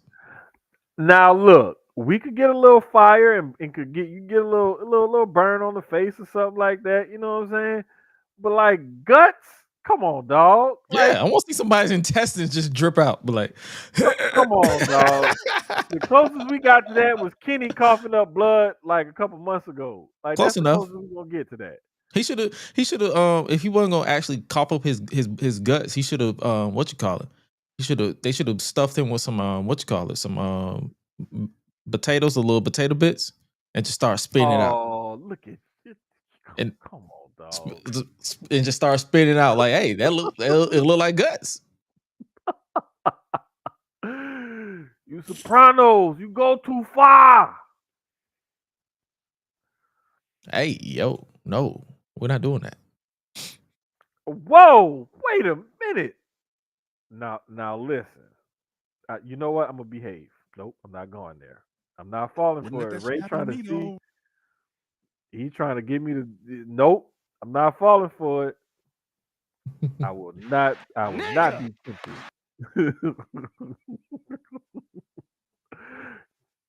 Now look, we could get a little fire and could get a little burn on the face or something like that. You know what I'm saying? But like guts, come on, dog. Like, Yeah, I want to see somebody's intestines just drip out. But like, come on, dog. The closest we got to that was Kenny coughing up blood like a couple months ago. Like close that's enough. the closest we're gonna get to that. He should have if he wasn't gonna actually cough up his guts, he should have they should have stuffed him with some some potatoes, a little potato bits, and just start spitting it out. Oh, look at it. Come on, dog. And just start spitting out like, hey, it look like guts. You Sopranos, you go too far. Hey, yo, no, we're not doing that. Whoa, wait a minute. Now listen. You know what? I'm gonna behave. Nope, I'm not going there. I'm not falling for it. Ray trying to see. He's trying to get me to. Nope, I'm not falling for it. I will not. I will not be tempted.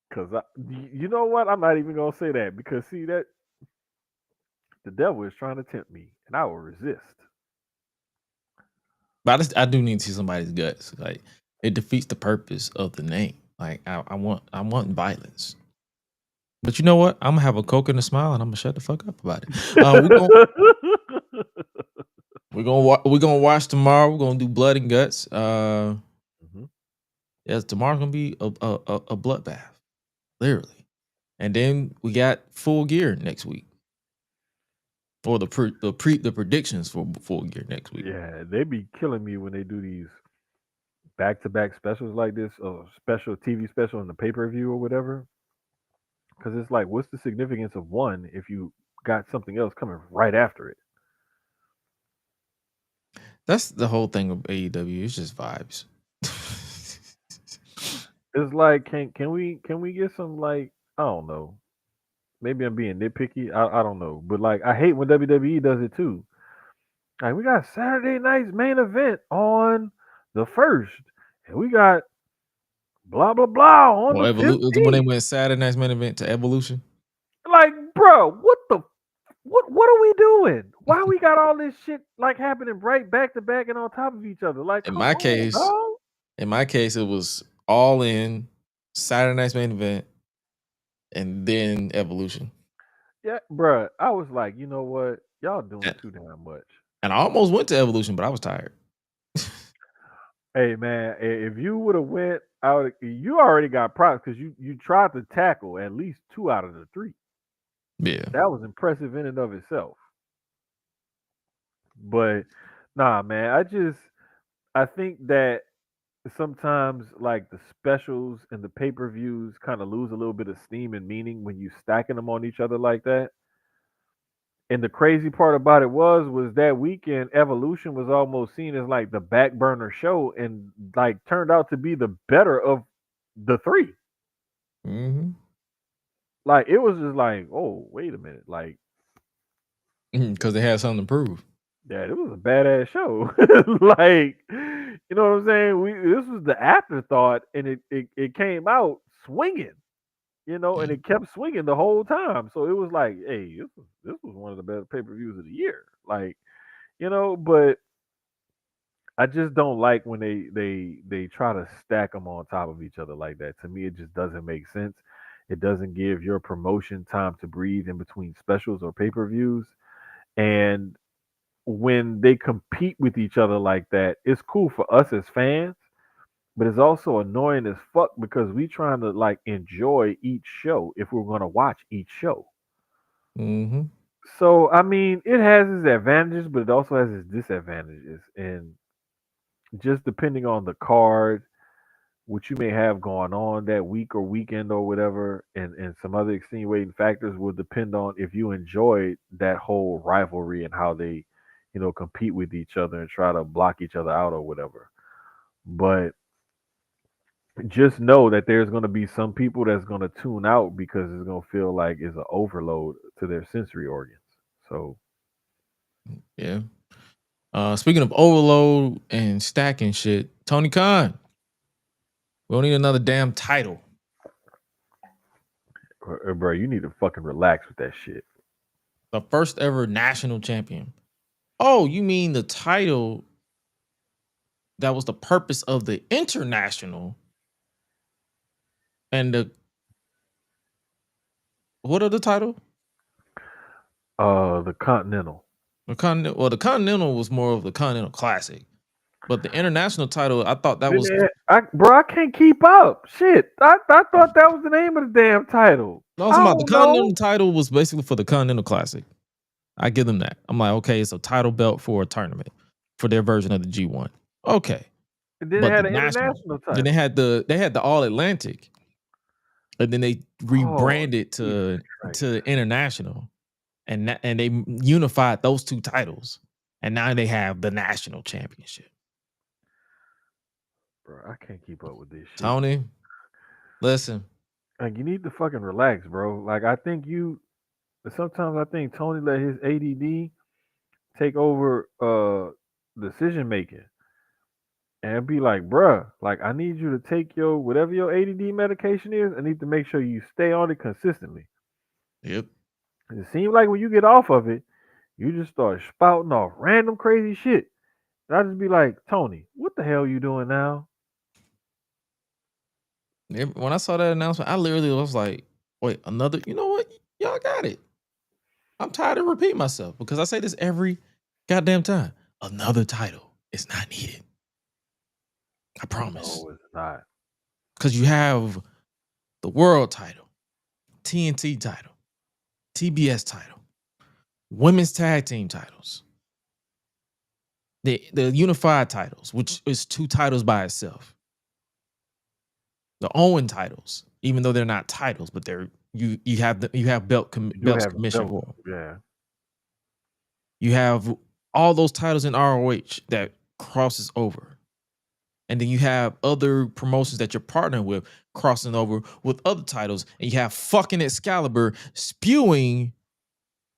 Because you know what? I'm not even gonna say that because see that the devil is trying to tempt me, and I will resist. But I do need to see somebody's guts. Like it defeats the purpose of the name. Like I want violence. But you know what? I'm gonna have a Coke and a smile, and I'm gonna shut the fuck up about it. We're gonna watch tomorrow. We're gonna do Blood and Guts. Yes, tomorrow's gonna be a bloodbath, literally. And then we got Full Gear next week, or the predictions for Full Gear next week. Yeah, they be killing me when they do these back-to-back specials like this, or special TV special and the pay-per-view or whatever. Because it's like, what's the significance of one if you got something else coming right after it? That's the whole thing of AEW. It's just vibes. It's like, can we get some, like, I don't know. Maybe I'm being nitpicky. I don't know, but like, I hate when WWE does it too. Like, we got Saturday night's main event on the 1st, and we got blah blah blah on Well, the when they 15th. went Saturday night's main event to Evolution. Like, bro, what are we doing? Why we got all this shit like happening right back to back and on top of each other? Like, In come my on, case, dog. it was All In, Saturday night's main event, and then Evolution. Yeah, bro. I was like, you know what? Y'all doing too damn much. And I almost went to Evolution, but I was tired. Hey man, if you would have went out, you already got props because you tried to tackle at least 2 out of the 3. Yeah. That was impressive in and of itself. But nah, man, I think that sometimes like the specials and the pay-per-views kind of lose a little bit of steam and meaning when you stacking them on each other like that. And the crazy part about it was that weekend Evolution was almost seen as like the back burner show and like turned out to be the better of the 3. Mm-hmm. Like, it was just like, oh, wait a minute, like, Because they had something to prove. yeah, it was a badass show. Like, you know what I'm saying? This was the afterthought, and it came out swinging, and it kept swinging the whole time. So it was like, hey, this was one of the best pay per views of the year. Like, but I just don't like when they try to stack them on top of each other like that. To me, it just doesn't make sense. It doesn't give your promotion time to breathe in between specials or pay per views, and when they compete with each other like that, it's cool for us as fans, but it's also annoying as fuck because we trying to like enjoy each show if we're gonna watch each show. Mm-hmm. So I mean, it has its advantages, but it also has its disadvantages, and just depending on the card, what you may have going on that week or weekend or whatever, and some other extenuating factors will depend on if you enjoyed that whole rivalry and how they, compete with each other and try to block each other out or whatever. But just know that there's going to be some people that's going to tune out because it's going to feel like it's an overload to their sensory organs. So, yeah. Speaking of overload and stacking shit, Tony Khan, we don't need another damn title. bro, you need to fucking relax with that shit. The first ever national champion. Oh, you mean the title that was the purpose of the international and what other title? The Continental. The Continental was more of the Continental Classic. But the international title, I thought that was... I can't keep up. Shit. I thought that was the name of the damn title. No, I'm about the Continental title was basically for the Continental Classic. I give them that. I'm like, okay, it's a title belt for a tournament for their version of the G1. Okay. And then they had an international title. Then they had the All Atlantic. And then they rebranded to international. And they unified those 2 titles. And now they have the national championship. Bro, I can't keep up with this shit. Tony, listen. Like, you need to fucking relax, bro. Like, sometimes I think Tony let his ADD take over decision making. And be like, bruh, like, I need you to take whatever your ADD medication is, I need to make sure you stay on it consistently. Yep. It seems like when you get off of it, you just start spouting off random crazy shit. And I just be like, Tony, what the hell you doing now? When I saw that announcement, I literally was like, wait, another, you know what? Y'all got it. I'm tired of repeating myself because I say this every goddamn time. Another title is not needed. I promise. No, it's not. Because you have the world title, TNT title, TBS title, women's tag team titles, the unified titles, which is 2 titles by itself. The Owen titles, even though they're not titles, but they're you have belts commission for them. Yeah. You have all those titles in ROH that crosses over. And then you have other promotions that you're partnering with crossing over with other titles. And you have fucking Excalibur spewing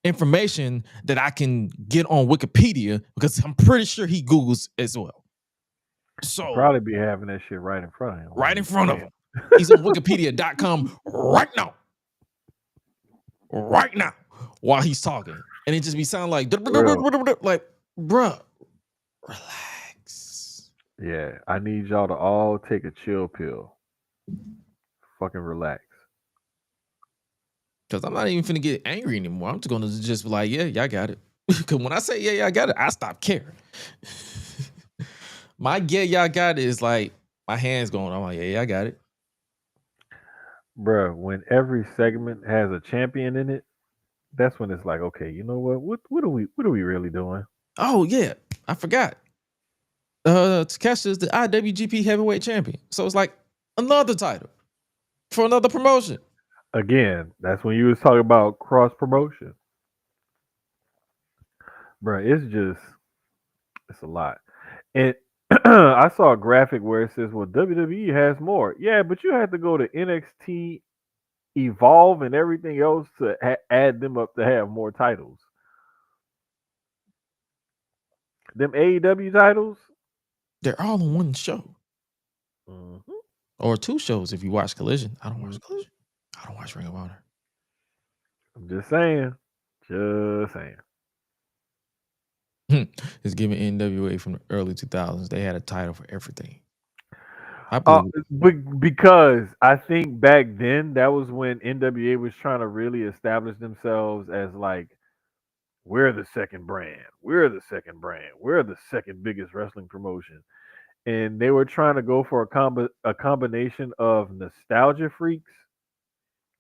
information that I can get on Wikipedia because I'm pretty sure he Googles as well. So Probably be having that shit right in front of him. Right in front of him. He's on Wikipedia.com right now. Right now. While he's talking. And it just be sounding like bruh, relax. Yeah, I need y'all to all take a chill pill. Fucking relax. Because I'm not even finna get angry anymore. I'm just gonna just be like, yeah, y'all got it. Because when I say yeah, y'all got it, I stop caring. My yeah, y'all got it is like my hands going. I'm like, yeah, I got it. Bruh, when every segment has a champion in it, that's when it's like, okay, you know what? What are we really doing? Oh yeah, I forgot. Takeshi is the IWGP Heavyweight Champion, so it's like another title for another promotion. Again, that's when you was talking about cross promotion. Bruh, it's a lot. And I saw a graphic where it says, well, WWE has more. Yeah, but you had to go to NXT Evolve and everything else to add them up to have more titles. Them AEW titles, They're all in one show. Mm-hmm. Or 2 shows if you watch Collision. I don't watch Collision. I don't watch Ring of Honor. I'm just saying. Just saying. It's giving NWA from the early 2000s. They had a title for everything. Because I think back then that was when NWA was trying to really establish themselves as like, we're the second brand. We're the second brand. We're the second biggest wrestling promotion. And they were trying to go for a combination of nostalgia freaks,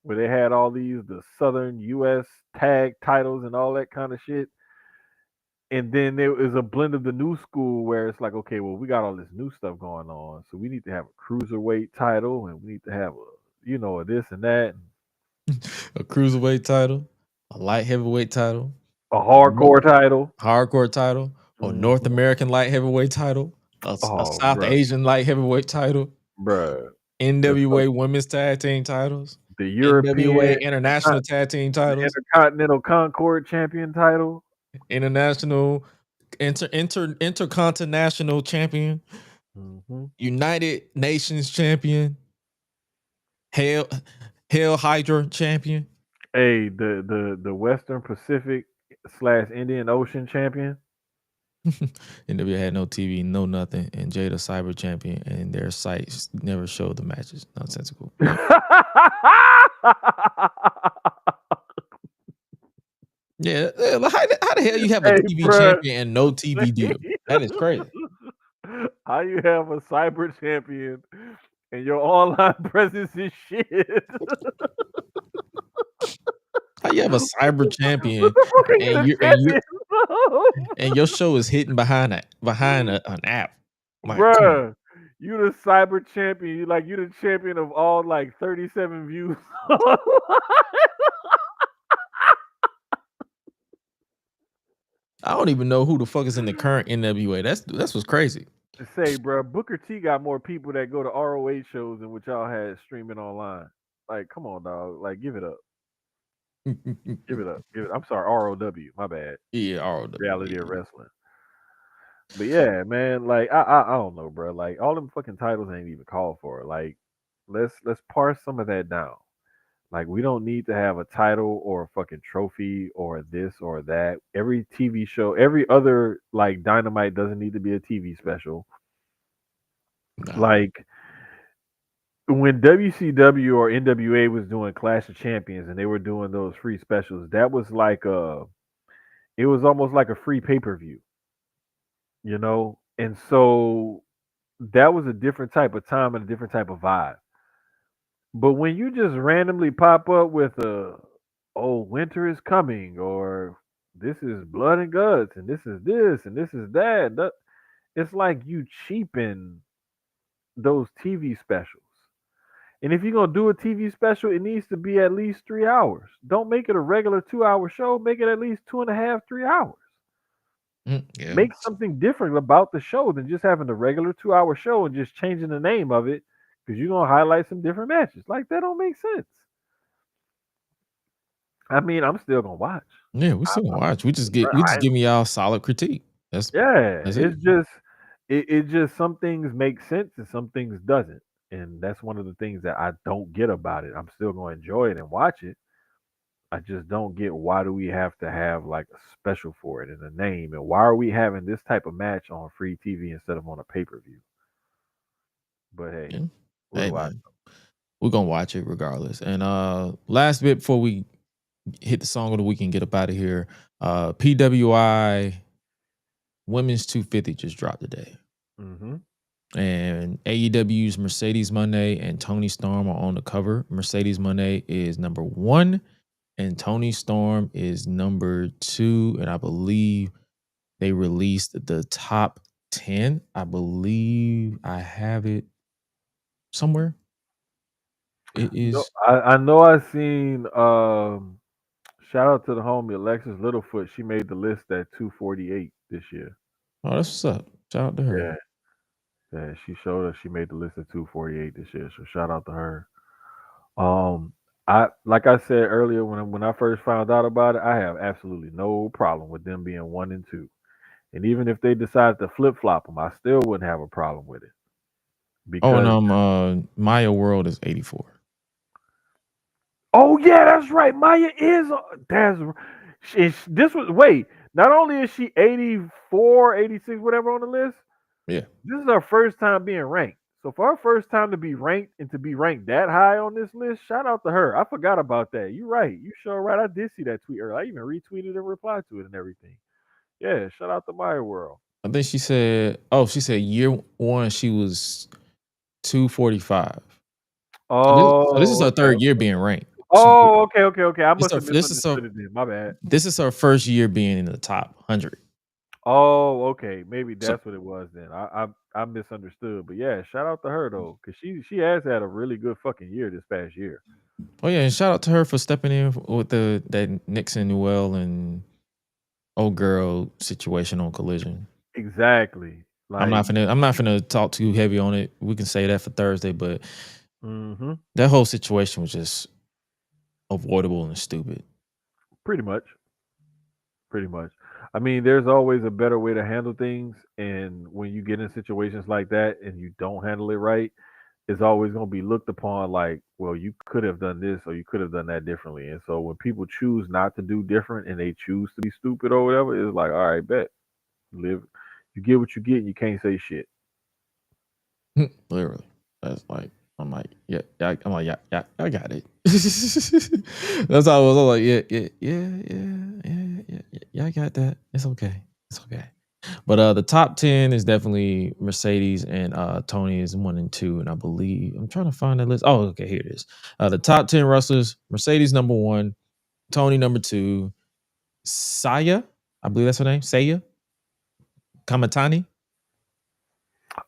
where they had all the Southern U.S. tag titles and all that kind of shit. And then there was a blend of the new school where it's like, okay, well, we got all this new stuff going on, so we need to have a cruiserweight title, and we need to have a this and that, a cruiserweight title, a light heavyweight title, a hardcore title, or North American light heavyweight title, a South Asian light heavyweight title, bruh. NWA women's tag team titles, the European NWA international tag team titles, Intercontinental Concord champion title, international intercontinental champion, United Nations champion, Hell Hydra champion. Hey, the Western Pacific / Indian Ocean champion. NWA had no TV, no nothing, and Jada Cyber champion, and their sites never showed the matches. Nonsensical. Yeah, how the hell you have a TV champion and no TV deal? That is crazy. How you have a cyber champion and your online presence is shit? How you have a cyber champion and your show is hidden behind an app? Like, bruh, you the cyber champion. You the champion of all 37 views. I don't even know who the fuck is in the current NWA. That's what's crazy. To say, bro, Booker T got more people that go to ROH shows than what y'all had streaming online. Like, come on, dog. Like, give it up. Give it up. I'm sorry, ROW. My bad. Yeah, ROW. Reality of Wrestling. But yeah, man. Like, I don't know, bro. Like, all them fucking titles ain't even called for. Like, let's parse some of that down. Like, we don't need to have a title or a fucking trophy or this or that. Every TV show, every other Dynamite doesn't need to be a TV special. No. Like, when WCW or NWA was doing Clash of Champions and they were doing those free specials, that was like it was almost like a free pay-per-view, you know? And so that was a different type of time and a different type of vibe. But when you just randomly pop up with oh, winter is coming, or this is blood and guts, and this is that, it's like you cheapen those TV specials. And if you're gonna do a TV special, it needs to be at least 3 hours. Don't make it a regular 2 hour show. Make it at least 2.5, 3 hours. Yeah. Make something different about the show than just having the regular 2 hour show and just changing the name of it because you're gonna highlight some different matches. Like that don't make sense. I mean, I'm still gonna watch. Yeah, we still gonna watch. We just giving y'all solid critique. That's Yeah, it. it's just it just some things make sense and some things doesn't. And that's one of the things that I don't get about it. I'm still gonna enjoy it and watch it. I just don't get why do we have to have like a special for it and a name, and why are we having this type of match on free TV instead of on a pay-per-view? But hey, Yeah. we'll Hey watch. man, we're gonna watch it regardless. And last bit before we hit the song of the week and get up out of here, PWI Women's 250 just dropped today. Mm-hmm. And AEW's Mercedes Moné and Toni Storm are on the cover. Mercedes Moné is number 1 and Toni Storm is number 2. And I believe they released the top 10. I believe I have it somewhere. It No, is. I know I seen shout out to the homie Alexis Littlefoot. She made the list at 248 this year. Oh, that's what's up. Shout out to her. Yeah. Yeah, she showed us she made the list at 248 this year. So shout out to her. Um, I like I said earlier when I first found out about it, I have absolutely no problem with them being 1 and 2. And even if they decided to flip flop them, I still wouldn't have a problem with it Oh, because and Maya World is 84. oh yeah, that's right. Maya is this was wait. Not only is she 84, 86, whatever on the list. Yeah. This is her first time being ranked. So for her first time to be ranked and to be ranked that high on this list, shout out to her. I forgot about that. You're right. You sure right. I did see that tweet earlier. I even retweeted and replied to it and everything. Yeah, shout out to Maya World. I think she said year 1 she was 245. So this is Oh, her okay. third year being ranked. Oh, okay. I must have This is misunderstood it then. My bad. This is her first year being in the top 100. Oh, okay. Maybe So- that's what it was then. I misunderstood. But yeah, shout out to her though, because she has had a really good fucking year this past year. Oh yeah, and shout out to her for stepping in with that Nixon Newell and old girl situation on Collision. Exactly. Like I'm not finna talk too heavy on it. We can say that for Thursday, but mhm. that whole situation was just avoidable and stupid. Pretty much. I mean, there's always a better way to handle things, and when you get in situations like that and you don't handle it right, it's always going to be looked upon like, well, you could have done this or you could have done that differently. And so when people choose not to do different and they choose to be stupid or whatever, it's like, all right, bet, live. You get what you get, and you can't say shit. Literally, that's like I'm like yeah, I got it. That's how I was. I'm like yeah, I got that. It's okay. But the top 10 is definitely Mercedes and Tony is 1 and 2, and I believe I'm trying to find that list. Oh, okay, here it is. The top 10 wrestlers: Mercedes number 1, Tony number 2, Saya, I believe that's her name, Saya Kamatani.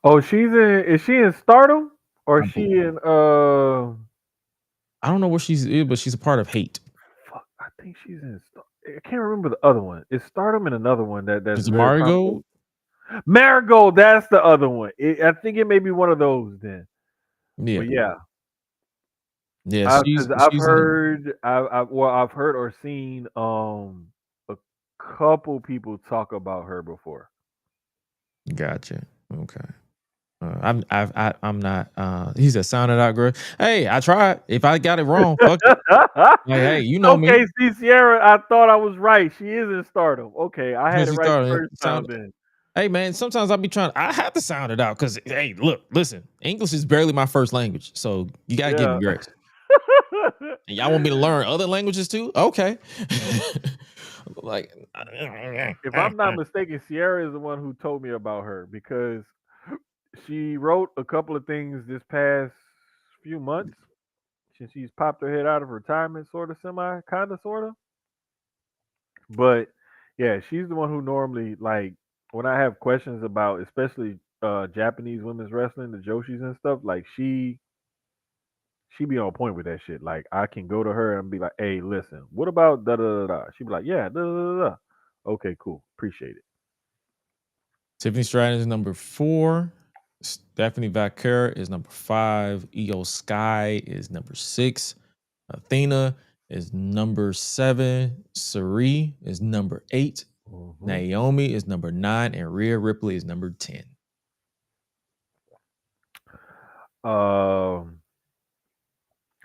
Oh, is she in Stardom or is she in I don't know where she's in, but she's a part of Hate. fuck, I think she's in I can't remember the other one. It's Stardom and another one that's Is it very Marigold? popular. Marigold, that's the other one. I think it may be one of those then. Yeah. But yeah. Yeah, I've heard or seen a couple people talk about her before. Gotcha. Okay. I'm not. He said sounded out good. Hey, I tried. If I got it wrong, fuck it. Hey, you know me. Okay, see, Sierra, I thought I was right. She is in Stardom. Okay, I had it right the first time then. Hey man, sometimes I have to sound it out because hey, look, listen, English is barely my first language, so you gotta give Yeah. me grace. And y'all want me to learn other languages too? Okay. Like, If I'm not mistaken, Sierra is the one who told me about her because she wrote a couple of things this past few months since she's popped her head out of retirement, sort of, semi, kind of, sort of. But yeah, she's the one who normally like when I have questions about, especially Japanese women's wrestling, the Joshis and stuff. Like she be on point with that shit. Like I can go to her and be like, "Hey, listen, what about da da da da?" She be like, "Yeah, da da da da." Okay, cool, appreciate it. Tiffany Stratton is number 4. Stephanie Vaquer is number 5. Io Sky is number 6. Athena is number 7. Sari is number 8. Mhm. Naomi is number 9. And Rhea Ripley is number 10.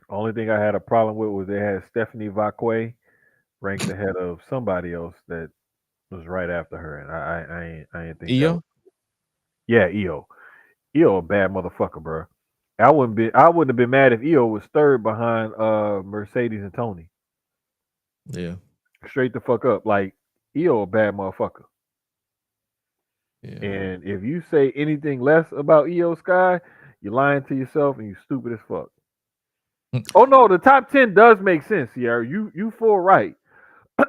Only thing I had a problem with was they had Stephanie Vaquet ranked ahead of somebody else that was right after her, and I ain't think that was. Io? Yeah, Io. Io a bad motherfucker, bro. I wouldn't have been mad if Io was third behind Mercedes and Tony. Yeah. Straight the fuck up. Like Io a bad motherfucker. Yeah. And if you say anything less about Io Sky, you're lying to yourself and you stupid as fuck. Oh no, the top 10 does make sense, Sierra. You full right.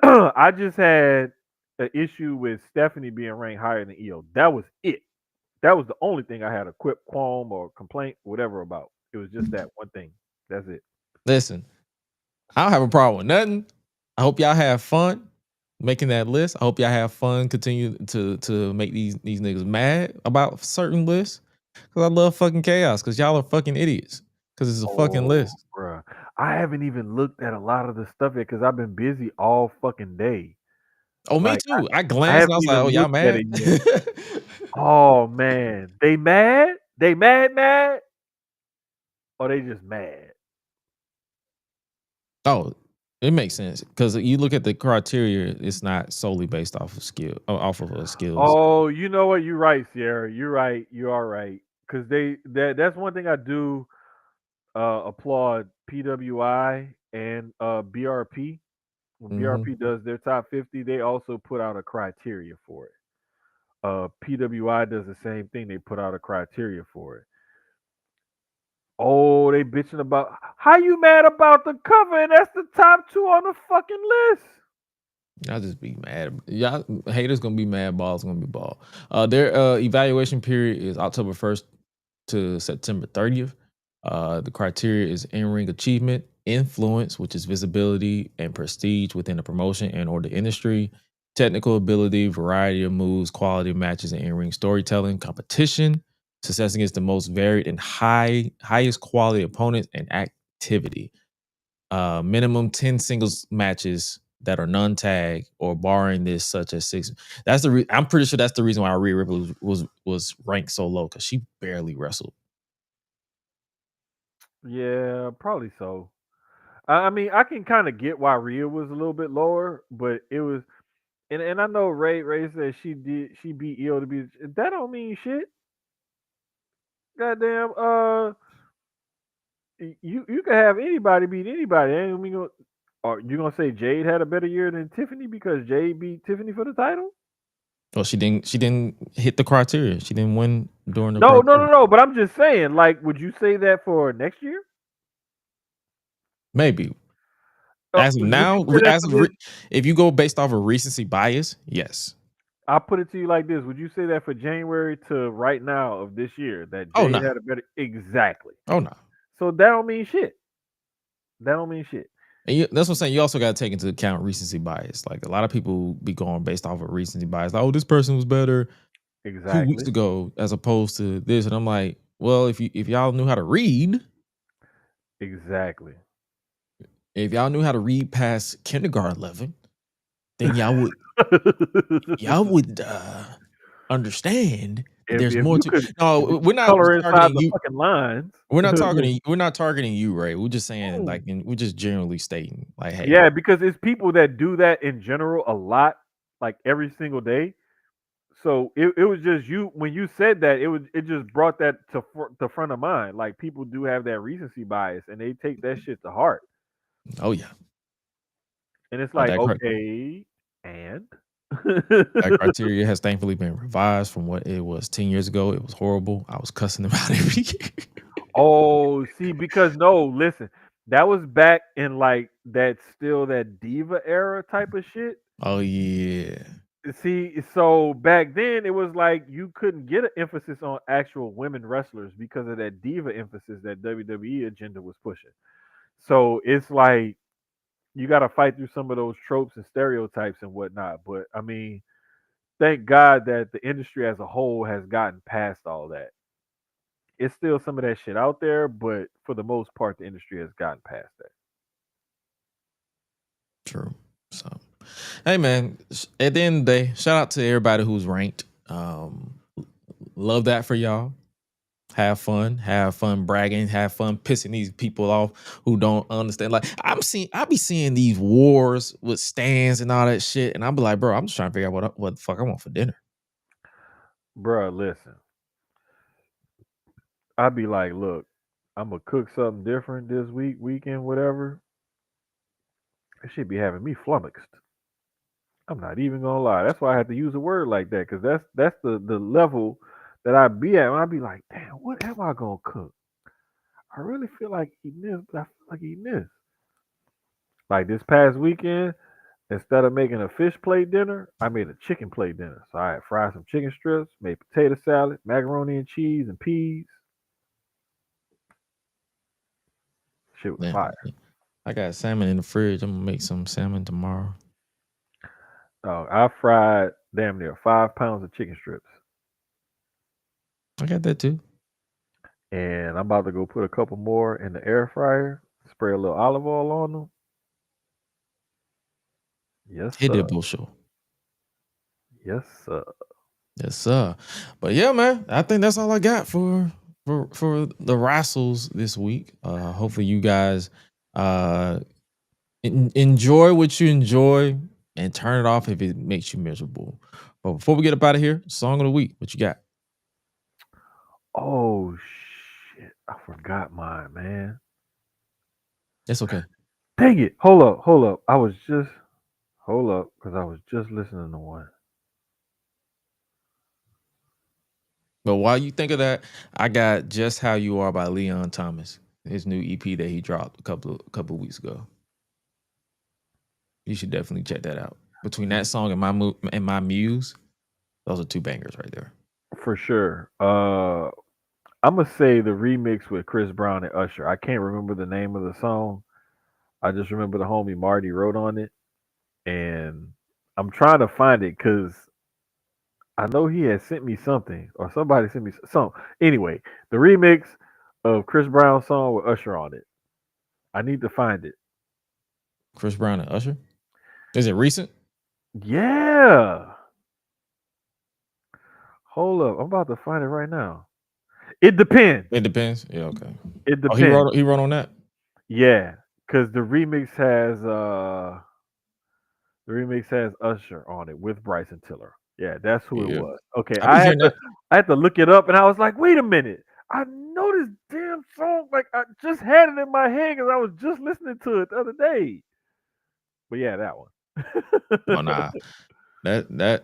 I just had an issue with Stephanie being ranked higher than Io. That was it. That was the only thing I had a quip, qualm, or complaint, whatever about. It was just that one thing. That's it. Listen, I don't have a problem with nothing. I hope y'all have fun making that list. I hope y'all have fun continue to make these niggas mad about certain lists. Cause I love fucking chaos. Cause y'all are fucking idiots. Cause it's a fucking Oh, list. bruh. I haven't even looked at a lot of the stuff yet because I've been busy all fucking day. Oh, me Like too. I I glanced and haven't I was like, even oh, y'all looked at mad? it yet. Oh man, they mad? They mad? Or they just mad? Oh, it makes sense. Cause you look at the criteria, it's not solely based off of off of skills. Oh, you know what? You're right, Sierra. You're right. You are right. Because that's one thing I do applaud PWI and BRP. When Mm-hmm. BRP does their top 50, they also put out a criteria for it. PWI does the same thing. They put out a criteria for it. Oh, they bitching about how you mad about the cover and that's the top 2 on the fucking list. Y'all just be mad. Y'all haters gonna be mad. Balls gonna be ball. Their evaluation period is October 1st to September 30th. The criteria is in-ring achievement, influence, which is visibility and prestige within the promotion and or the industry, technical ability, variety of moves, quality of matches, and in-ring storytelling, competition, success against the most varied and highest quality opponents, and activity. Minimum 10 singles matches that are non-tag or barring this such as 6. That's I'm pretty sure that's the reason why Rhea Ripley was ranked so low because she barely wrestled. Yeah, probably so. I mean, I can kind of get why Rhea was a little bit lower, but it was, and I know Ray said she beat Io to be. That don't mean shit. Goddamn, you can have anybody beat anybody. Ain't we gonna? Are you gonna say Jade had a better year than Tiffany because Jade beat Tiffany for the title? Well, she didn't hit the criteria. She didn't win during the No, no, no, criteria. no. But I'm just saying, like, would you say that for next year? Maybe. As of Would you now, say that for this? if you go based off of recency bias, yes. I'll put it to you like this: would you say that for January to right now of this year that Oh Jade no. had a better? Exactly. Oh no. So that don't mean shit. That don't mean shit. And that's what I'm saying. You also got to take into account recency bias. Like a lot of people be going based off of recency bias. Like, oh, this person was better 2 weeks Exactly. ago as opposed to this, and I'm like, well, if y'all knew how to read, Exactly. if y'all knew how to read past kindergarten level, then y'all would understand that if there's more you to. could No, if you we're could not color inside targeting the you. fucking lines. We're not targeting you, Ray. We're just saying like, and we're just generally stating like, hey, Yeah, because it's people that do that in general a lot, like every single day. So it was just you when you said that it just brought that to the front of mind. Like people do have that recency bias and they take that shit to heart. Oh yeah. And it's But like, okay, and that criteria has thankfully been revised from what it was 10 years ago. It was horrible. I was cussing them out every year. oh, see, because no, listen, that was back in like that diva era type of shit. Oh yeah. See, so back then it was like you couldn't get an emphasis on actual women wrestlers because of that diva emphasis that WWE agenda was pushing. So it's like you got to fight through some of those tropes and stereotypes and whatnot. But I mean, thank God that the industry as a whole has gotten past all that. It's still some of that shit out there, but for the most part, the industry has gotten past that. True. So, hey man, at the end of the day, shout out to everybody who's ranked. Love that for y'all. Have fun bragging, have fun pissing these people off who don't understand. Like I be seeing these wars with stands and all that shit, and I be like, bro, I'm just trying to figure out what the fuck I want for dinner. Bruh, listen. I'd be like, look, I'm gonna cook something different this weekend, whatever. It should be having me flummoxed. I'm not even gonna lie. That's why I had to use a word like that, because that's the level that I be at. When I be like, damn, what am I gonna cook? I really feel like eating this, but I feel like eating this. Like this past weekend, instead of making a fish plate dinner, I made a chicken plate dinner. So I had fried some chicken strips, made potato salad, macaroni and cheese, and peas. Shit was Yeah, fire. I got salmon in the fridge. I'm gonna make some salmon tomorrow. I fried damn near 5 pounds of chicken strips, I got that too. and I'm about to go put a couple more in the air fryer. Spray a little olive oil on them. Yes, Hit sir. that bullshit. Yes, sir. Yes, sir. But yeah, man, I think that's all I got for the wrestles this week. Hopefully you guys enjoy what you enjoy and turn it off if it makes you miserable. But before we get up out of here, song of the week, what you got? Oh shit! I forgot mine, man. That's okay. Dang it! Hold up. Hold up, because I was just listening to one. But while you think of that, I got Just How You Are by Leon Thomas. His new EP that he dropped a couple of weeks ago. You should definitely check that out. Between that song and my muse, those are two bangers right there. For sure. I'm gonna say the remix with Chris Brown and Usher. I can't remember the name of the song. I just remember the homie Marty wrote on it, and I'm trying to find it because I know he had sent me something, or somebody sent me some. Anyway, the remix of Chris Brown's song with Usher on it. I need to find it. Chris Brown and Usher. Is it recent? Yeah. Hold up. I'm about to find it right now. It depends. It depends. Yeah, okay. It Oh, depends. he wrote on that. Yeah, because the remix has Usher on it with Bryson Tiller. Yeah, that's who it Yeah. was. Okay, I be hearing that. I had to look it up, and I was like, wait a minute. I know this damn song. Like I just had it in my head because I was just listening to it the other day. But yeah, that one. Oh nah. That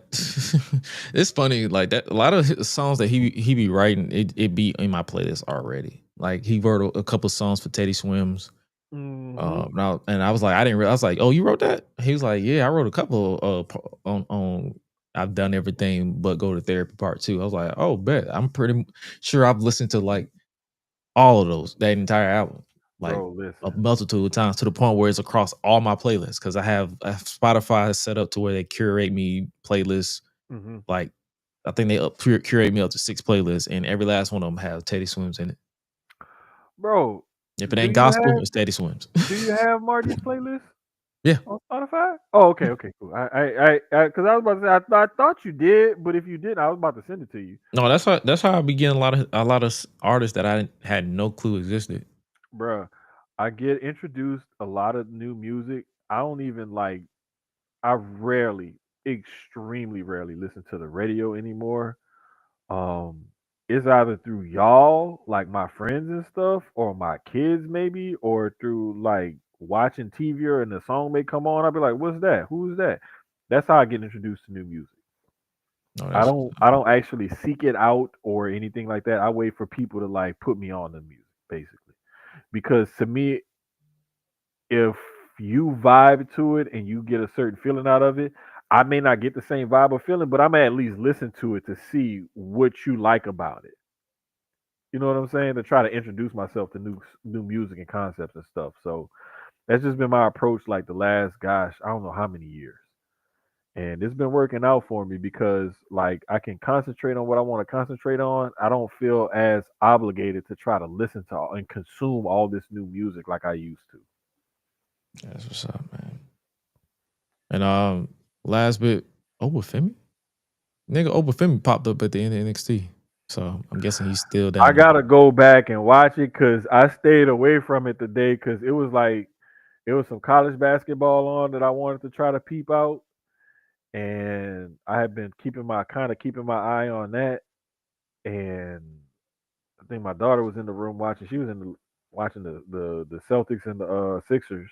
it's funny. Like that, a lot of his songs that he be writing, it be in my playlist already. Like he wrote a couple songs for Teddy Swims. Mhm. And I was like, I was like, oh, you wrote that? He was like, yeah, I wrote a couple on I've done everything but go to therapy part 2. I was like, oh, bet. I'm pretty sure I've listened to like all of those, that entire album, like Bro, a listen. multitude of times to the point where it's across all my playlists because I have Spotify set up to where they curate me playlists. Hmm. Like I think they curate me up to 6 playlists, and every last one of them has Teddy Swims in it. Bro, If it do ain't you gospel, have it's Teddy Swims. do you have Marty's playlist Yeah. on Spotify? Oh, okay, cool. Because I was about to say I thought you did, but if you didn't, I was about to send it to you. No, that's how I began a lot of artists that I had no clue existed. Bruh, I get introduced a lot of new music. I don't even like. I rarely, extremely rarely listen to the radio anymore. Um, it's either through y'all, like my friends and stuff, or my kids maybe, or through like watching TV or and the song may come on. I'll be like, "What's that? Who's that?" That's how I get introduced to new music. No, I that's don't actually seek it out or anything like that. I wait for people to like put me on the music, basically. Because to me, if you vibe to it and you get a certain feeling out of it, I may not get the same vibe or feeling, but I may at least listen to it to see what you like about it. You know what I'm saying? To try to introduce myself to new music and concepts and stuff. So that's just been my approach like the last gosh, I don't know how many years. And it's been working out for me because like I can concentrate on what I want to concentrate on. I don't feel as obligated to try to listen to and consume all this new music like I used to. that's what's up, man. And last bit, Obafemi? Nigga Obafemi popped up at the end of NXT. So I'm guessing he's still I down there. gotta go back and watch it because I stayed away from it today because it was like it was some college basketball on that I wanted to try to peep out, and I had been keeping my eye on that, and I think my daughter was in the room watching. She was watching the Celtics and the Sixers.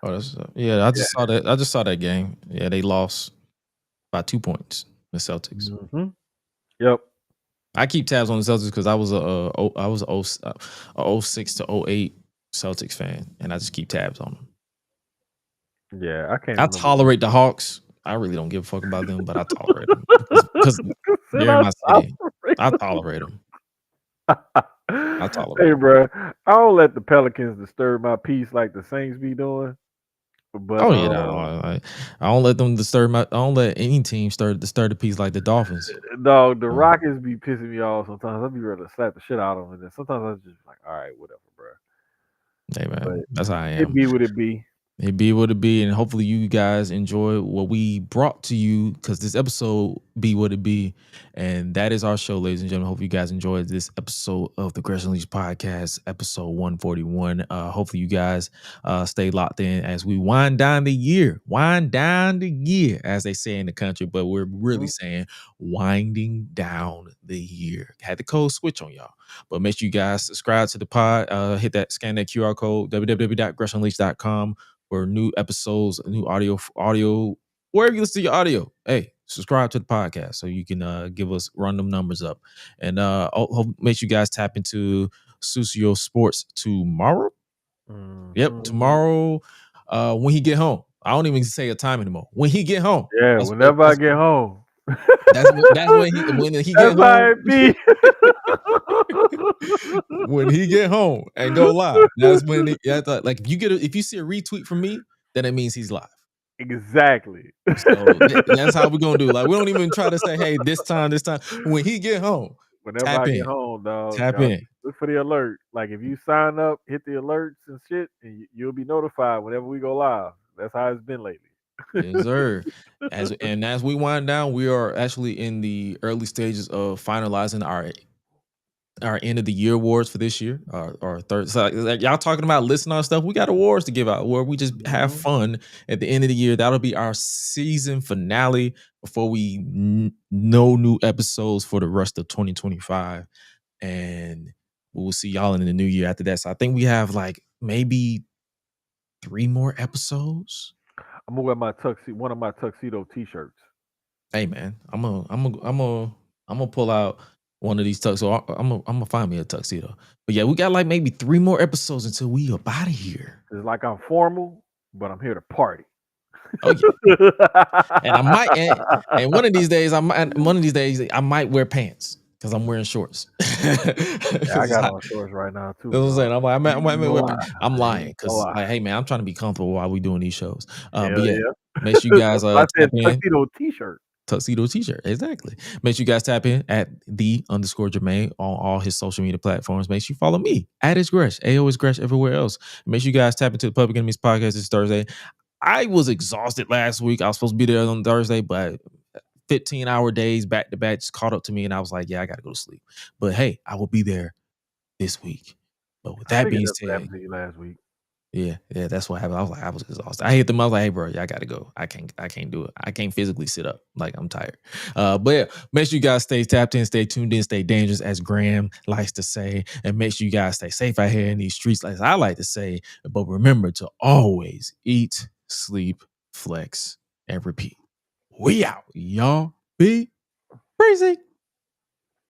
Oh, that's yeah. I Yeah. just saw that. I just saw that game. Yeah, they lost by 2 points. The Celtics. Mm-hmm. Yep. I keep tabs on the Celtics because I was a 06 to 08 Celtics fan, and I just keep tabs on them. Yeah, I can't I remember. tolerate the Hawks. I really don't give a fuck about them, but I tolerate them because Said they're in I my city. I tolerate them. I tolerate Hey, them. bro, I don't let the Pelicans disturb my peace like the Saints be doing. But Oh yeah, no, I don't let them disturb my. I don't let any team disturb the peace like the Dolphins. dog, the So, Rockets be pissing me off sometimes. I'd be ready to slap the shit out of them, and then sometimes I just like, all right, whatever, bro. hey But man, that's how I it am. be what it be. It be what it be, and hopefully you guys enjoy what we brought to you because this episode be what it be, and that is our show, ladies and gentlemen. Hope you guys enjoyed this episode of the GRESH UNLEASHED podcast, episode 141. Hopefully you guys stay locked in as we wind down the year, as they say in the country, but we're really saying winding down the year. Had the code switch on y'all. But make sure you guys subscribe to the pod, scan that QR code, www.gressunleashed.com for new episodes, new audio, wherever you listen to your audio. Hey, subscribe to the podcast so you can give us run them numbers up. And make sure you guys tap into Susio Sports tomorrow. Yep, tomorrow when he get home. I don't even say a time anymore. When he get home. Yeah, whenever I get home. That's when he get That's how home. it be. When he get home and go live, that's when like if you see a retweet from me, then it means he's live. Exactly. So that's how we're gonna do. Like we don't even try to say, hey, this time. When he get home, Whenever tap I in, get home, dog, tap y'all in. look for the alert. Like if you sign up, hit the alerts and shit, and you'll be notified whenever we go live. That's how it's been lately. Yes, sir. As we wind down, we are actually in the early stages of finalizing our end of the year awards for this year, our third. So like y'all talking about listening on stuff, we got awards to give out where we just have fun at the end of the year. That'll be our season finale before we know new episodes for the rest of 2025, and we'll see y'all in the new year after that. So I think we have like maybe 3 more episodes. I'm gonna wear one of my tuxedo t-shirts. Hey man, I'm gonna pull out one of these tux. So I'm gonna find me a tuxedo. But yeah, we got like maybe 3 more episodes until we up out of here. It's like I'm formal, but I'm here to party. Oh yeah, and I might and one of these days I might wear pants because I'm wearing shorts. Yeah, I got on shorts right now too. That's what I'm saying. I'm like, I might No wear lie. pants. I'm lying because No lie. like, hey man, I'm trying to be comfortable while we doing these shows. Hell But yeah, yeah. make sure you guys I said tap in. tuxedo t-shirt. Tuxedo t-shirt, exactly. Make sure you guys tap in at _Jermaine on all his social media platforms. Make sure you follow me at It's Gresh, AO is Gresh everywhere else. Make sure you guys tap into the Public Enemies podcast this Thursday. I was exhausted last week. I was supposed to be there on Thursday, but 15-hour days back to back just caught up to me, and I was like, yeah, I gotta go to sleep. But hey, I will be there this week. But with that being said, last week. Yeah, that's what happened. I was exhausted. I hit them. I was like, "Hey, bro, I gotta go. I can't do it. I can't physically sit up. Like I'm tired." But yeah, make sure you guys stay tapped in, stay tuned in, stay dangerous, as Graham likes to say, and make sure you guys stay safe out here in these streets, as I like to say. But remember to always eat, sleep, flex, and repeat. We out, y'all. Be crazy.